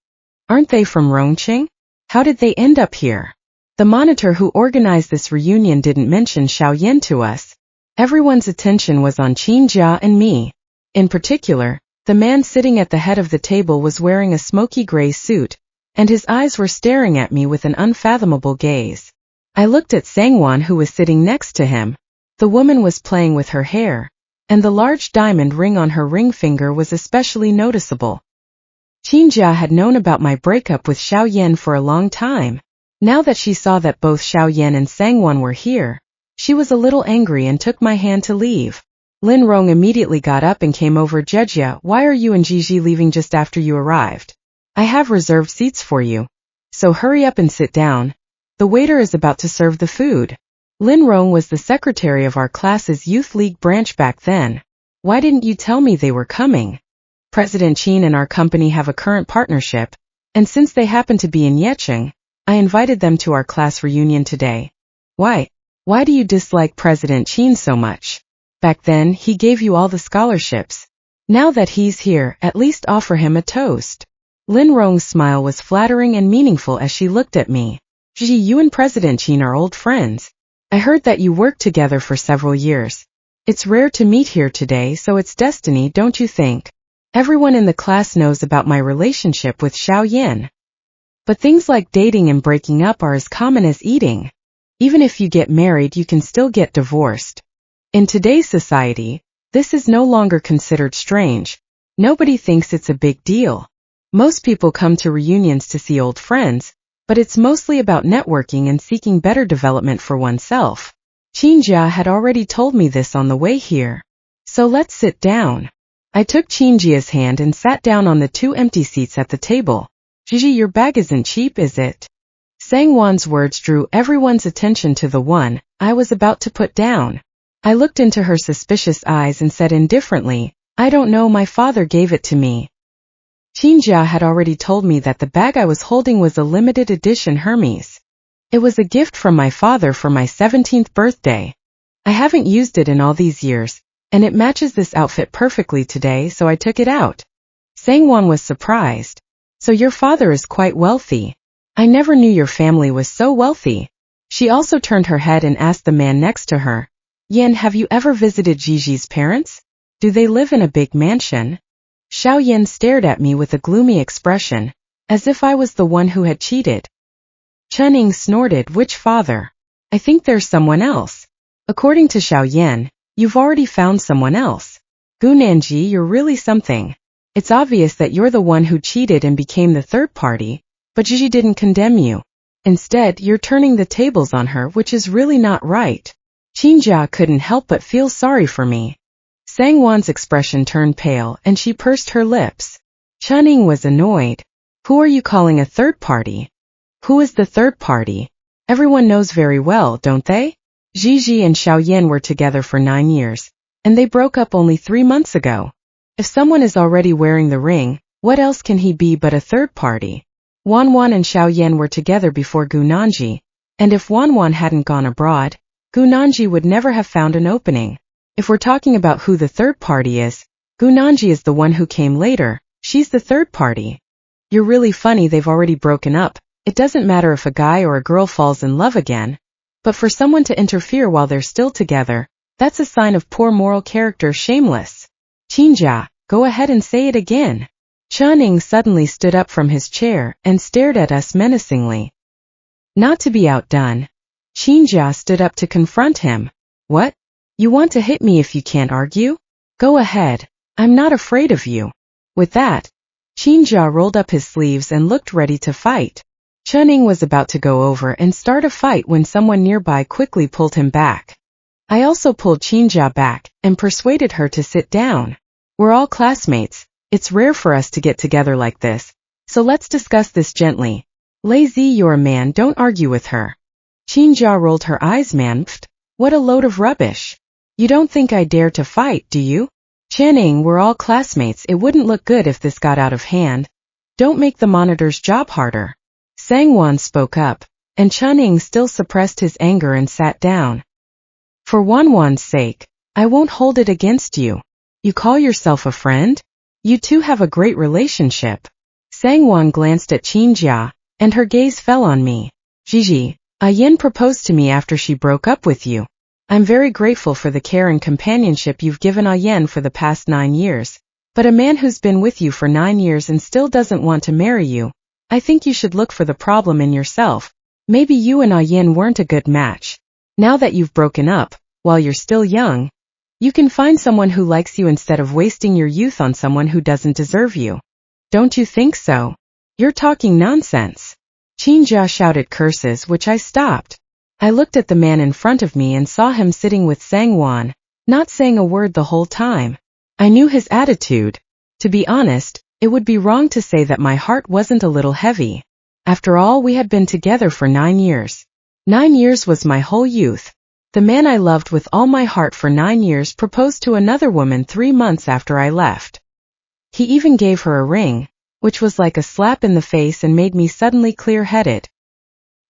Aren't they from Rongqing? How did they end up here? The monitor who organized this reunion didn't mention Xiaoyan to us. Everyone's attention was on Qingjia and me. In particular, the man sitting at the head of the table was wearing a smoky gray suit, and his eyes were staring at me with an unfathomable gaze. I looked at Sangwan, who was sitting next to him. The woman was playing with her hair, and the large diamond ring on her ring finger was especially noticeable. Qingjia had known about my breakup with Xiaoyan for a long time. Now that she saw that both Xiaoyan and Sangwan were here, she was a little angry and took my hand to leave. Lin Rong immediately got up and came over. Jejia, why are you and Gigi leaving just after you arrived? I have reserved seats for you. So hurry up and sit down. The waiter is about to serve the food. Lin Rong was the secretary of our class's youth league branch back then. Why didn't you tell me they were coming? President Qin and our company have a current partnership, and since they happen to be in Yecheng, I invited them to our class reunion today. Why do you dislike President Qin so much? Back then, he gave you all the scholarships. Now that he's here, at least offer him a toast. Lin Rong's smile was flattering and meaningful as she looked at me. Gee, you and President Qin are old friends. I heard that you worked together for several years. It's rare to meet here today, so it's destiny, don't you think? Everyone in the class knows about my relationship with Xiaoyan. But things like dating and breaking up are as common as eating. Even if you get married, you can still get divorced. In today's society, this is no longer considered strange. Nobody thinks it's a big deal. Most people come to reunions to see old friends, but it's mostly about networking and seeking better development for oneself. Qingjia had already told me this on the way here. So let's sit down. I took Qingjia's hand and sat down on the 2 empty seats at the table. Gigi, your bag isn't cheap, is it? Sangwan's words drew everyone's attention to the one I was about to put down. I looked into her suspicious eyes and said indifferently, I don't know, my father gave it to me. Qingjia had already told me that the bag I was holding was a limited edition Hermes. It was a gift from my father for my 17th birthday. I haven't used it in all these years, and it matches this outfit perfectly today, so I took it out. Sangwan was surprised. So your father is quite wealthy. I never knew your family was so wealthy. She also turned her head and asked the man next to her, Yan, have you ever visited Gigi's parents? Do they live in a big mansion? Xiaoyan stared at me with a gloomy expression, as if I was the one who had cheated. Chening snorted, which father? I think there's someone else. According to Xiaoyan, you've already found someone else. Gunanji, you're really something. It's obvious that you're the one who cheated and became the third party, but Gigi didn't condemn you. Instead, you're turning the tables on her, which is really not right. Qingjia couldn't help but feel sorry for me. Sangwan's expression turned pale and she pursed her lips. Chunning was annoyed. Who are you calling a third party? Who is the third party? Everyone knows very well, don't they? Gigi and Xiaoyan were together for 9 years, and they broke up only 3 months ago. If someone is already wearing the ring, what else can he be but a third party? Wanwan and Xiaoyan were together before Gunanji, and if Wanwan hadn't gone abroad, Gunanji would never have found an opening. If we're talking about who the third party is, Gunanji is the one who came later. She's the third party. You're really funny. They've already broken up. It doesn't matter if a guy or a girl falls in love again. But for someone to interfere while they're still together, that's a sign of poor moral character. Shameless. Qinjia, go ahead and say it again. Chunning suddenly stood up from his chair and stared at us menacingly. Not to be outdone, Qinjia stood up to confront him. What? You want to hit me if you can't argue? Go ahead. I'm not afraid of you. With that, Qinjia rolled up his sleeves and looked ready to fight. Chunning was about to go over and start a fight when someone nearby quickly pulled him back. I also pulled Qinjia back and persuaded her to sit down. We're all classmates. It's rare for us to get together like this, so let's discuss this gently. Lazy, you're a man, don't argue with her. Qinjia rolled her eyes. Man, pfft, what a load of rubbish. You don't think I dare to fight, do you? Channing, we're all classmates. It wouldn't look good if this got out of hand. Don't make the monitor's job harder. Sangwon spoke up, and Chunning still suppressed his anger and sat down. For Wanwan's sake, I won't hold it against you. You call yourself a friend? You two have a great relationship. Sangwon glanced at Qinjia, and her gaze fell on me. Gigi, Yin proposed to me after she broke up with you. I'm very grateful for the care and companionship you've given Yin for the past 9 years. But a man who's been with you for 9 years and still doesn't want to marry you, I think you should look for the problem in yourself. Maybe you and Yin weren't a good match. Now that you've broken up, while you're still young, you can find someone who likes you instead of wasting your youth on someone who doesn't deserve you. Don't you think so? You're talking nonsense. Qinjia shouted curses, which I stopped. I looked at the man in front of me and saw him sitting with Sangwon, not saying a word the whole time. I knew his attitude. To be honest, it would be wrong to say that my heart wasn't a little heavy. After all, we had been together for 9 years. 9 years was my whole youth. The man I loved with all my heart for 9 years proposed to another woman 3 months after I left. He even gave her a ring, which was like a slap in the face and made me suddenly clear-headed.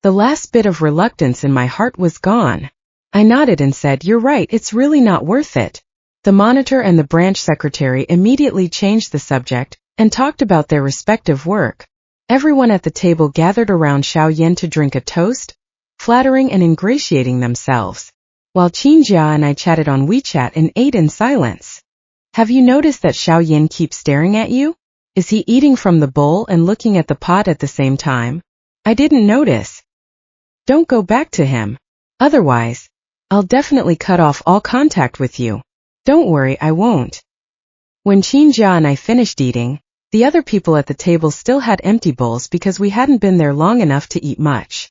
The last bit of reluctance in my heart was gone. I nodded and said, "You're right, it's really not worth it." The monitor and the branch secretary immediately changed the subject and talked about their respective work. Everyone at the table gathered around Xiaoyan to drink a toast, flattering and ingratiating themselves, while Qinjia and I chatted on WeChat and ate in silence. Have you noticed that Xiaoyan keeps staring at you? Is he eating from the bowl and looking at the pot at the same time? I didn't notice. Don't go back to him. Otherwise, I'll definitely cut off all contact with you. Don't worry, I won't. When Qinjia and I finished eating, the other people at the table still had empty bowls because we hadn't been there long enough to eat much.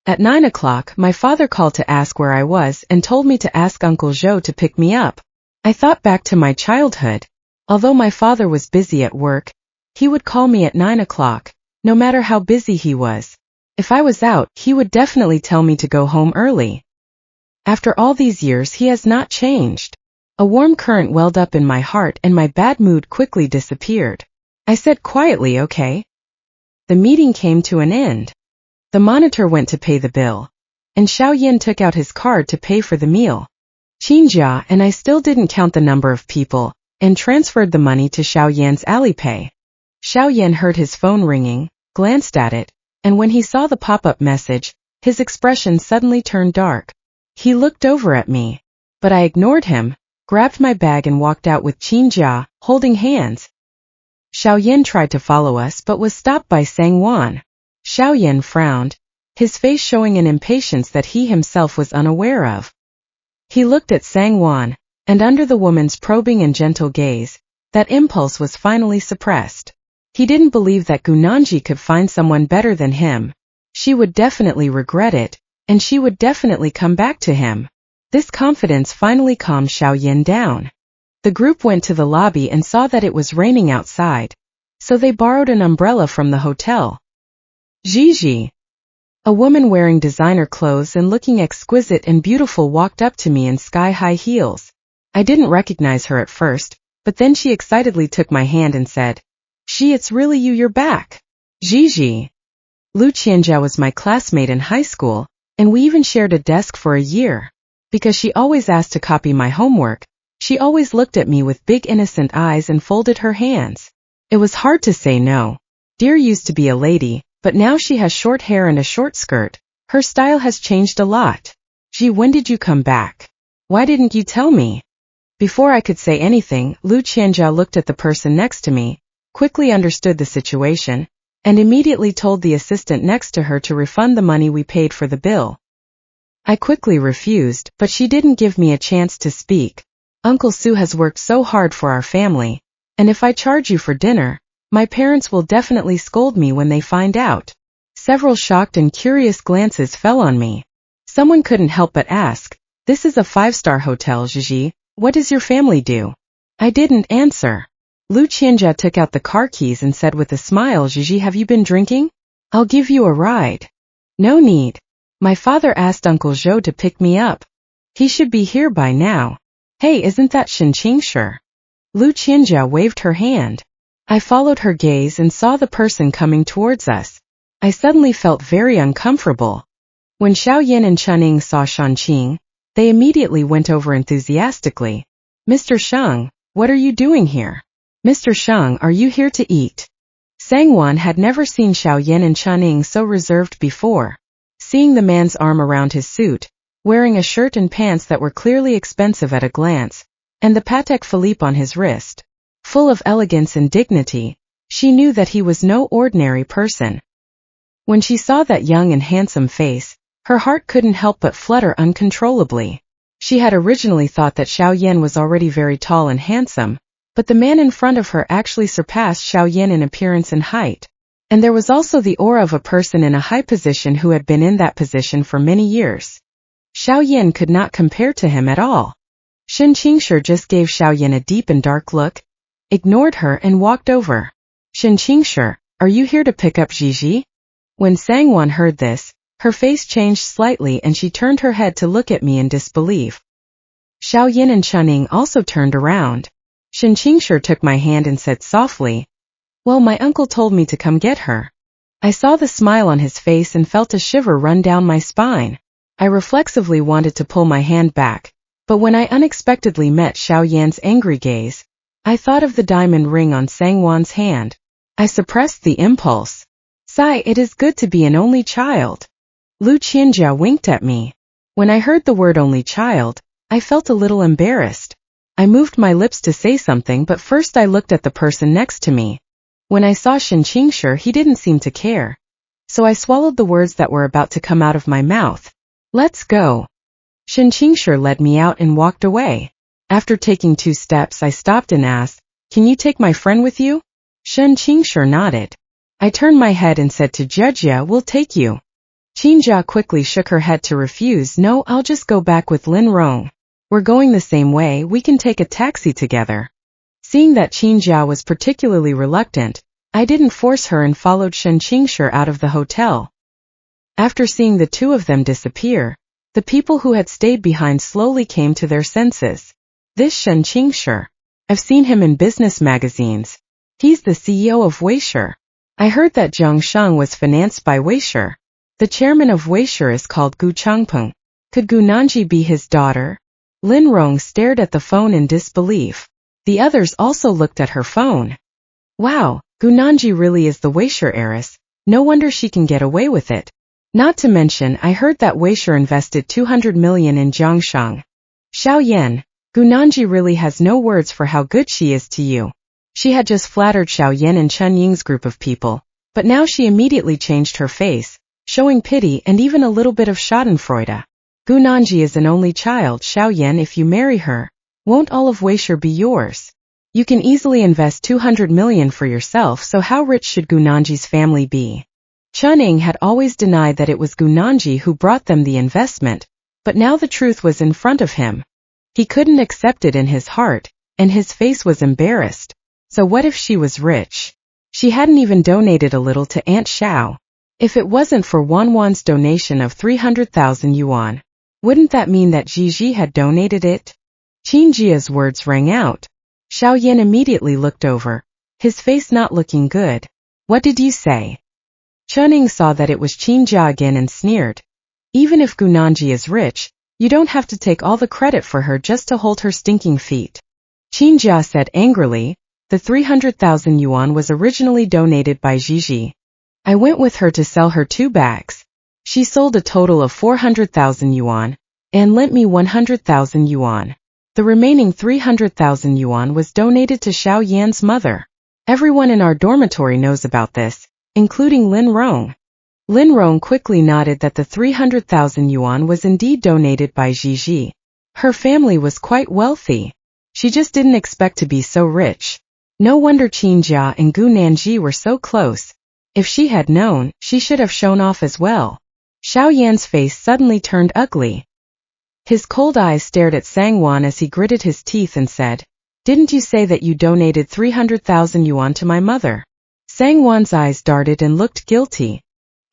At 9 o'clock, my father called to ask where I was and told me to ask Uncle Zhou to pick me up. I thought back to my childhood. Although my father was busy at work, he would call me at 9 o'clock, no matter how busy he was. If I was out, he would definitely tell me to go home early. After all these years, he has not changed. A warm current welled up in my heart and my bad mood quickly disappeared. I said quietly, "Okay." The meeting came to an end. The monitor went to pay the bill, and Xiaoyan took out his card to pay for the meal. Qinjia and I still didn't count the number of people, and transferred the money to Xiaoyan's Alipay. Xiaoyan heard his phone ringing, glanced at it, and when he saw the pop-up message, his expression suddenly turned dark. He looked over at me, but I ignored him, grabbed my bag and walked out with Qinjia, holding hands. Xiaoyan tried to follow us but was stopped by Sangwon. Xiaoyan frowned, his face showing an impatience that he himself was unaware of. He looked at Sangwon, and under the woman's probing and gentle gaze, that impulse was finally suppressed. He didn't believe that Gunanji could find someone better than him. She would definitely regret it, and she would definitely come back to him. This confidence finally calmed Xiaoyan down. The group went to the lobby and saw that it was raining outside. so they borrowed an umbrella from the hotel. Gigi. A woman wearing designer clothes and looking exquisite and beautiful walked up to me in sky-high heels. I didn't recognize her at first, but then she excitedly took my hand and said, it's really you're back. Gigi. Lu Qianjia was my classmate in high school, and we even shared a desk for a year. Because she always asked to copy my homework, she always looked at me with big innocent eyes and folded her hands. It was hard to say no. Dear used to be a lady, but now she has short hair and a short skirt. Her style has changed a lot. Gee, when did you come back? Why didn't you tell me? Before I could say anything, Lu Qianjia looked at the person next to me, quickly understood the situation, and immediately told the assistant next to her to refund the money we paid for the bill. I quickly refused, but she didn't give me a chance to speak. Uncle Su has worked so hard for our family, and if I charge you for dinner, my parents will definitely scold me when they find out. Several shocked and curious glances fell on me. Someone couldn't help but ask, this is a 5-star hotel, Gigi, what does your family do? I didn't answer. Lu Qianjia took out the car keys and said with a smile, Gigi, have you been drinking? I'll give you a ride. No need. My father asked Uncle Zhou to pick me up. He should be here by now. Hey, isn't that Shen Qingshi? Lu Qianjia waved her hand. I followed her gaze and saw the person coming towards us. I suddenly felt very uncomfortable. When Xiaoyan and Chunning saw Shanqing, they immediately went over enthusiastically. Mr. Sheng, what are you doing here? Mr. Sheng, are you here to eat? Sangwan had never seen Xiaoyan and Chunning so reserved before. Seeing the man's arm around his suit, wearing a shirt and pants that were clearly expensive at a glance, and the Patek Philippe on his wrist, full of elegance and dignity, she knew that he was no ordinary person. When she saw that young and handsome face, her heart couldn't help but flutter uncontrollably. She had originally thought that Xiaoyan was already very tall and handsome, but the man in front of her actually surpassed Xiaoyan in appearance and height. And there was also the aura of a person in a high position who had been in that position for many years. Xiaoyan could not compare to him at all. Shen Qingshi just gave Xiaoyan a deep and dark look, ignored her and walked over. Shen Qingshi, are you here to pick up Gigi? When Sangwan heard this, her face changed slightly and she turned her head to look at me in disbelief. Xiaoyan and Chunning also turned around. Shen Qingshi took my hand and said softly, well, my uncle told me to come get her. I saw the smile on his face and felt a shiver run down my spine. I reflexively wanted to pull my hand back, but when I unexpectedly met Xiaoyan's angry gaze, I thought of the diamond ring on Sangwan's hand. I suppressed the impulse. Sigh, it is good to be an only child. Lu Qianjia winked at me. When I heard the word only child, I felt a little embarrassed. I moved my lips to say something, but first I looked at the person next to me. When I saw Shen Qingshi, he didn't seem to care. So I swallowed the words that were about to come out of my mouth. Let's go. Shen Qingshi led me out and walked away. After taking 2 steps, I stopped and asked, can you take my friend with you? Shen Qingshi nodded. I turned my head and said to Jia, we'll take you. Qinjia quickly shook her head to refuse. No, I'll just go back with Lin Rong. We're going the same way, we can take a taxi together. Seeing that Qinjia was particularly reluctant, I didn't force her and followed Shen Qingshi out of the hotel. After seeing the two of them disappear, the people who had stayed behind slowly came to their senses. This Shen Qingshi. I've seen him in business magazines. He's the CEO of Weishi. I heard that Zhang Sheng was financed by Weishi. The chairman of Weishi is called Gu Changpeng. Could Gu Nanji be his daughter? Lin Rong stared at the phone in disbelief. The others also looked at her phone. Wow, Gu Nanji really is the Weishi heiress. No wonder she can get away with it. Not to mention, I heard that Weishi invested 200 million in Jiangshang. Xiaoyan, Gu Nanji really has no words for how good she is to you. She had just flattered Xiaoyan and Chen Ying's group of people, but now she immediately changed her face, showing pity and even a little bit of schadenfreude. Gu Nanji is an only child, Xiaoyan. If you marry her, won't all of Weishi be yours? You can easily invest 200 million for yourself, so how rich should Gu Nanji's family be? Chen Ying had always denied that it was Gu Nanji who brought them the investment, but now the truth was in front of him. He couldn't accept it in his heart, and his face was embarrassed. So what if she was rich? She hadn't even donated a little to Aunt Xiao. If it wasn't for Wanwan's donation of 300,000 yuan, wouldn't that mean that Gigi had donated it? Qin Jia's words rang out. Xiao Yan immediately looked over, his face not looking good. What did you say? Chuning saw that it was Qin Jia again and sneered. Even if Gunanji is rich, you don't have to take all the credit for her just to hold her stinking feet. Qin Jia said angrily, the 300,000 yuan was originally donated by Gigi. I went with her to sell her 2 bags. She sold a total of 400,000 yuan, and lent me 100,000 yuan. The remaining 300,000 yuan was donated to Xiao Yan's mother. Everyone in our dormitory knows about this, including Lin Rong. Lin Rong quickly nodded that the 300,000 yuan was indeed donated by Gigi. Her family was quite wealthy. She just didn't expect to be so rich. No wonder Qin Jia and Gu Nanji were so close. If she had known, she should have shown off as well. Xiao Yan's face suddenly turned ugly. His cold eyes stared at Sangwan as he gritted his teeth and said, "Didn't you say that you donated 300,000 yuan to my mother?" Sangwan's eyes darted and looked guilty.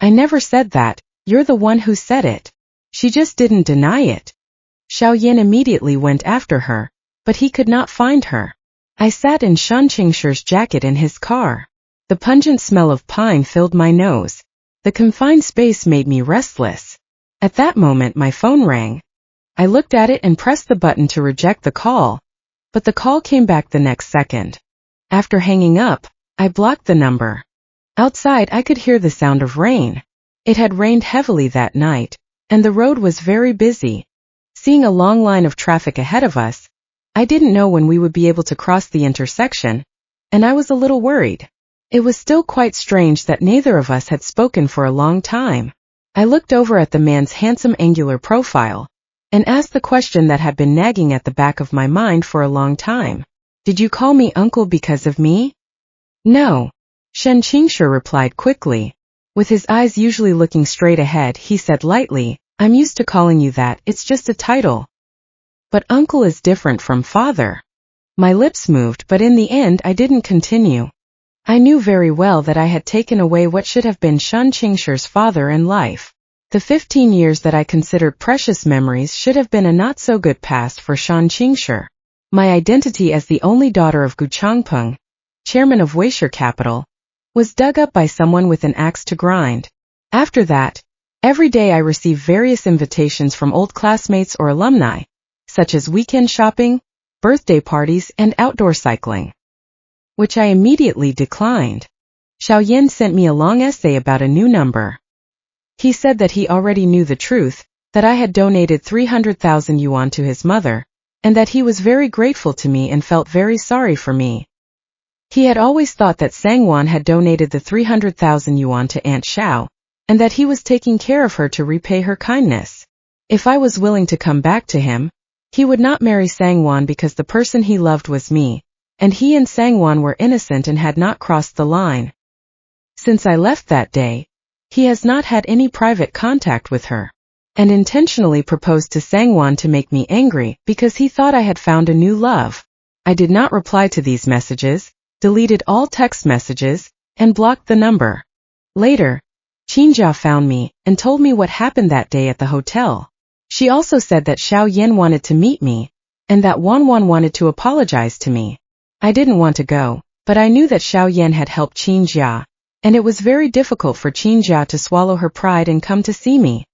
"I never said that, you're the one who said it." She just didn't deny it. Xiao Yan immediately went after her, but he could not find her. I sat in Shan Qingshi's jacket in his car. The pungent smell of pine filled my nose. The confined space made me restless. At that moment my phone rang. I looked at it and pressed the button to reject the call, but the call came back the next second. After hanging up, I blocked the number. Outside I could hear the sound of rain. It had rained heavily that night, and the road was very busy. Seeing a long line of traffic ahead of us, I didn't know when we would be able to cross the intersection, and I was a little worried. It was still quite strange that neither of us had spoken for a long time. I looked over at the man's handsome angular profile, and asked the question that had been nagging at the back of my mind for a long time. "Did you call me uncle because of me?" "No," Shen Qingshi replied quickly. With his eyes usually looking straight ahead, he said lightly, "I'm used to calling you that, it's just a title. But uncle is different from father." My lips moved, but in the end I didn't continue. I knew very well that I had taken away what should have been Shen Qingshi's father in life. The 15 years that I considered precious memories should have been a not-so-good past for Shen Qingshi. My identity as the only daughter of Gu Changpeng, chairman of Weisher Capital, was dug up by someone with an axe to grind. After that, every day I received various invitations from old classmates or alumni, such as weekend shopping, birthday parties, and outdoor cycling, which I immediately declined. Xiao Yan sent me a long essay about a new number. He said that he already knew the truth, that I had donated 300,000 yuan to his mother, and that he was very grateful to me and felt very sorry for me. He had always thought that Sangwan had donated the 300,000 yuan to Aunt Xiao, and that he was taking care of her to repay her kindness. If I was willing to come back to him, he would not marry Sangwan because the person he loved was me, and he and Sangwan were innocent and had not crossed the line. Since I left that day, he has not had any private contact with her, and intentionally proposed to Sangwan to make me angry because he thought I had found a new love. I did not reply to these messages, deleted all text messages, and blocked the number. Later, Qinjia found me and told me what happened that day at the hotel. She also said that Xiao Yan wanted to meet me, and that Wanwan wanted to apologize to me. I didn't want to go, but I knew that Xiao Yan had helped Qinjia, and it was very difficult for Qinjia to swallow her pride and come to see me.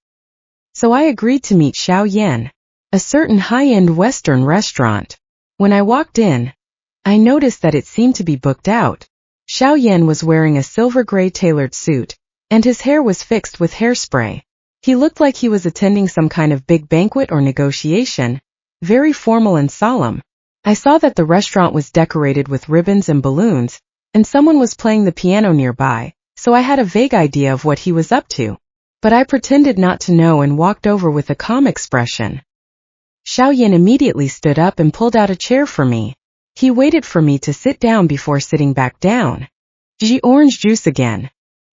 So I agreed to meet Xiao Yan, a certain high-end Western restaurant. When I walked in, I noticed that it seemed to be booked out. Xiao Yan was wearing a silver-gray tailored suit, and his hair was fixed with hairspray. He looked like he was attending some kind of big banquet or negotiation, very formal and solemn. I saw that the restaurant was decorated with ribbons and balloons, and someone was playing the piano nearby, so I had a vague idea of what he was up to. But I pretended not to know and walked over with a calm expression. Xiao Yan immediately stood up and pulled out a chair for me. He waited for me to sit down before sitting back down. "Gee, orange juice again.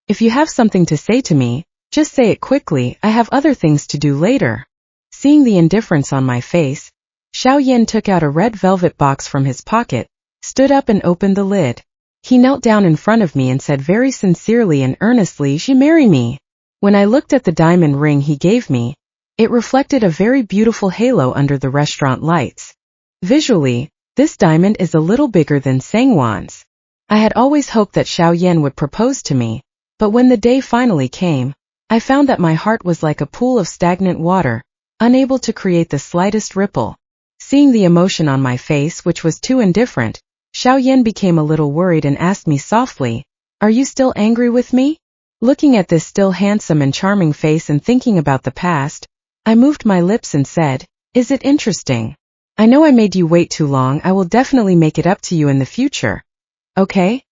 If you have something to say to me, just say it quickly, I have other things to do later." Seeing the indifference on my face, Xiao Yan took out a red velvet box from his pocket, stood up and opened the lid. He knelt down in front of me and said very sincerely and earnestly, "She marry me." When I looked at the diamond ring he gave me, it reflected a very beautiful halo under the restaurant lights. Visually, this diamond is a little bigger than Sangwon's. I had always hoped that Xiao Yan would propose to me, but when the day finally came, I found that my heart was like a pool of stagnant water, unable to create the slightest ripple. Seeing the emotion on my face, which was too indifferent, Xiao Yan became a little worried and asked me softly, "Are you still angry with me?" Looking at this still handsome and charming face and thinking about the past, I moved my lips and said, "Is it interesting? I know I made you wait too long. I will definitely make it up to you in the future. Okay?"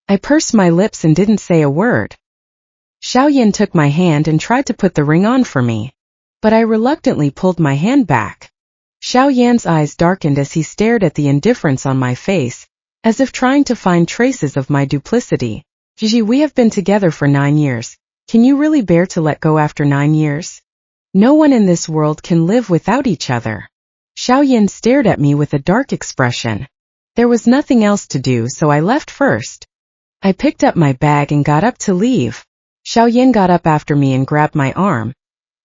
I pursed my lips and didn't say a word. Xiao Yan took my hand and tried to put the ring on for me, but I reluctantly pulled my hand back. Xiao Yan's eyes darkened as he stared at the indifference on my face, as if trying to find traces of my duplicity. "Gigi, we have been together for 9 years. Can you really bear to let go after 9 years? No one in this world can live without each other." Xiao Yan stared at me with a dark expression. There was nothing else to do, so I left first. I picked up my bag and got up to leave. Xiao Yan got up after me and grabbed my arm,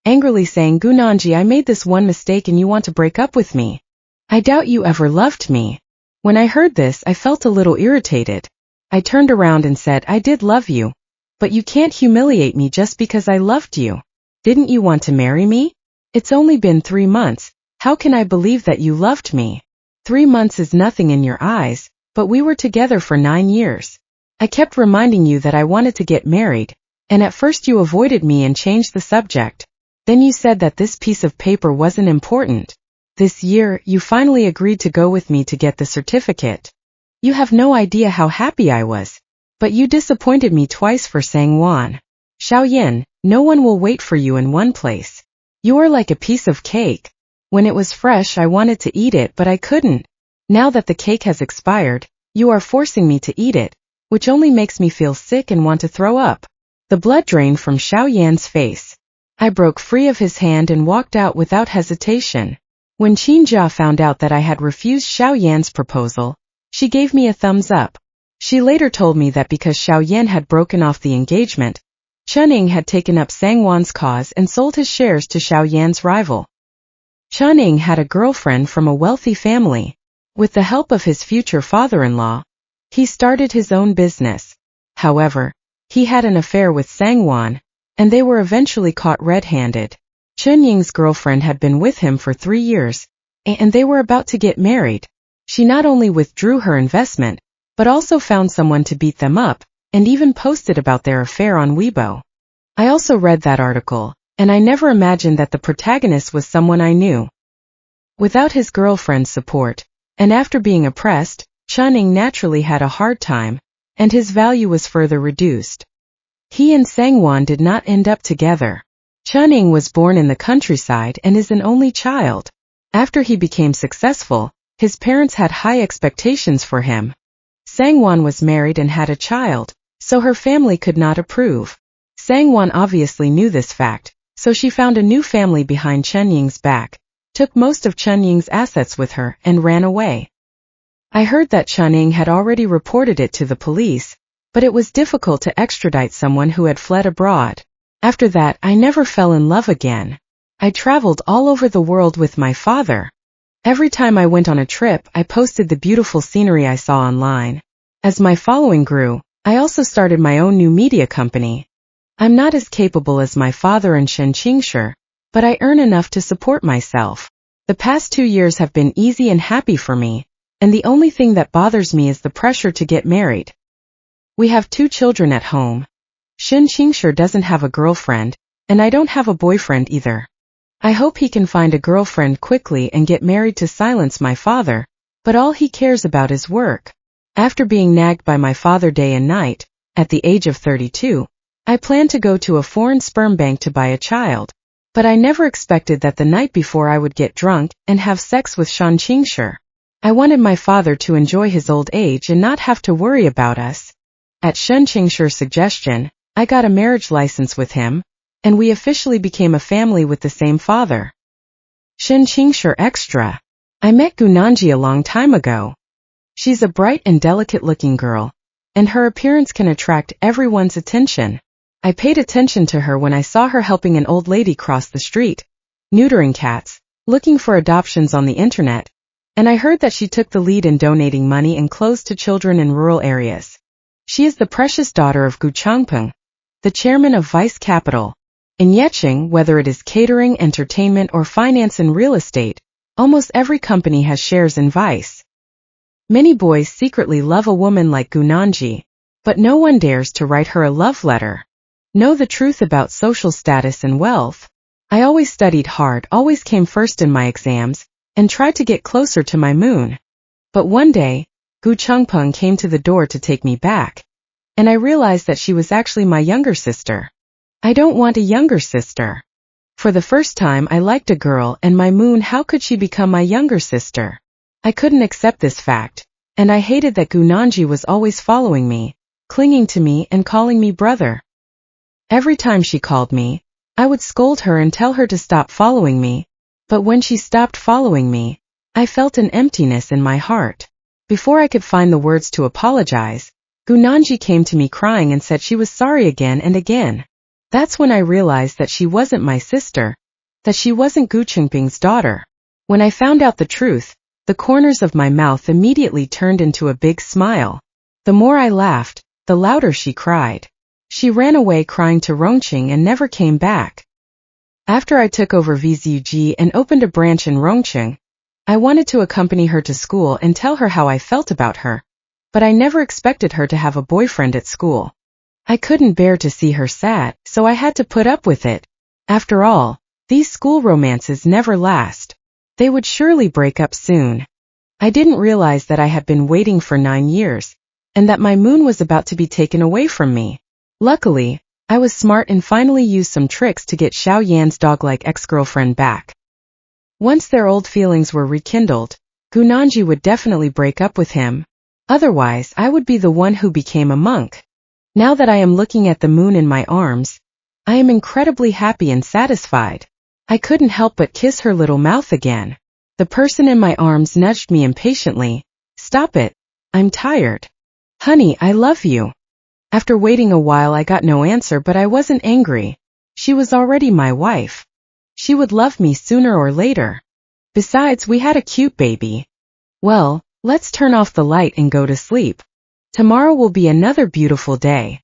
angrily saying, "Gunanji, I made this one mistake and you want to break up with me? I doubt you ever loved me." When I heard this, I felt a little irritated. I turned around and said, "I did love you, but you can't humiliate me just because I loved you. Didn't you want to marry me? It's only been 3 months. How can I believe that you loved me? 3 months is nothing in your eyes, but we were together for 9 years. I kept reminding you that I wanted to get married, and at first you avoided me and changed the subject. Then you said that this piece of paper wasn't important. This year, you finally agreed to go with me to get the certificate. You have no idea how happy I was. But you disappointed me twice for Sangwon. Xiao Yan, no one will wait for you in one place. You are like a piece of cake. When it was fresh, I wanted to eat it, but I couldn't. Now that the cake has expired, you are forcing me to eat it, which only makes me feel sick and want to throw up." The blood drained from Xiao Yan's face. I broke free of his hand and walked out without hesitation. When Qinjia found out that I had refused Xiao Yan's proposal, she gave me a thumbs up. She later told me that because Xiao Yan had broken off the engagement, Chuning had taken up Sangwon's cause and sold his shares to Xiao Yan's rival. Chuning had a girlfriend from a wealthy family. With the help of his future father-in-law, he started his own business. However, he had an affair with Sangwon, and they were eventually caught red-handed. Chunying's girlfriend had been with him for 3 years, and they were about to get married. She not only withdrew her investment, but also found someone to beat them up, and even posted about their affair on Weibo. I also read that article, and I never imagined that the protagonist was someone I knew. Without his girlfriend's support, and after being oppressed, Chuning naturally had a hard time, and his value was further reduced. He and Sangwon did not end up together. Chuning was born in the countryside and is an only child. After he became successful, his parents had high expectations for him. Sangwon was married and had a child, so her family could not approve. Sangwon obviously knew this fact, so she found a new family behind Chunying's back, took most of Chunying's assets with her, and ran away. I heard that Chuning had already reported it to the police, but it was difficult to extradite someone who had fled abroad. After that, I never fell in love again. I traveled all over the world with my father. Every time I went on a trip, I posted the beautiful scenery I saw online. As my following grew, I also started my own new media company. I'm not as capable as my father and Shen Qingshi, but I earn enough to support myself. The past 2 years have been easy and happy for me, and the only thing that bothers me is the pressure to get married. We have 2 children at home. Shen Qingshi doesn't have a girlfriend, and I don't have a boyfriend either. I hope he can find a girlfriend quickly and get married to silence my father, but all he cares about is work. After being nagged by my father day and night, at the age of 32, I planned to go to a foreign sperm bank to buy a child, but I never expected that the night before I would get drunk and have sex with Shen Qingshi. I wanted my father to enjoy his old age and not have to worry about us. At Shen Qingshi's suggestion, I got a marriage license with him, and we officially became a family with the same father. Shen Qingshi Extra. I met Gunanji a long time ago. She's a bright and delicate-looking girl, and her appearance can attract everyone's attention. I paid attention to her when I saw her helping an old lady cross the street, neutering cats, looking for adoptions on the internet, and I heard that she took the lead in donating money and clothes to children in rural areas. She is the precious daughter of Gu Changpeng, the chairman of Vice Capital. In Yecheng, whether it is catering, entertainment, or finance and real estate, almost every company has shares in Vice. Many boys secretly love a woman like Gu Nanji, but no one dares to write her a love letter. Know the truth about social status and wealth. I always studied hard, always came first in my exams, and tried to get closer to my moon. But one day, Gu Changpeng came to the door to take me back, and I realized that she was actually my younger sister. I don't want a younger sister. For the first time I liked a girl, and my moon, how could she become my younger sister? I couldn't accept this fact, and I hated that Gu Nanji was always following me, clinging to me and calling me brother. Every time she called me, I would scold her and tell her to stop following me, but when she stopped following me, I felt an emptiness in my heart. Before I could find the words to apologize, Gu Nanji came to me crying and said she was sorry again and again. That's when I realized that she wasn't my sister, that she wasn't Gu Changpeng's daughter. When I found out the truth, the corners of my mouth immediately turned into a big smile. The more I laughed, the louder she cried. She ran away crying to Rongqing and never came back. After I took over VZUG and opened a branch in Rongqing, I wanted to accompany her to school and tell her how I felt about her, but I never expected her to have a boyfriend at school. I couldn't bear to see her sad, so I had to put up with it. After all, these school romances never last. They would surely break up soon. I didn't realize that I had been waiting for 9 years, and that my moon was about to be taken away from me. Luckily, I was smart and finally used some tricks to get Xiao Yan's dog-like ex-girlfriend back. Once their old feelings were rekindled, Gu Nanji would definitely break up with him. Otherwise, I would be the one who became a monk. Now that I am looking at the moon in my arms, I am incredibly happy and satisfied. I couldn't help but kiss her little mouth again. The person in my arms nudged me impatiently. Stop it. I'm tired. Honey, I love you. After waiting a while I got no answer, but I wasn't angry. She was already my wife. She would love me sooner or later. Besides, we had a cute baby. Well, let's turn off the light and go to sleep. Tomorrow will be another beautiful day.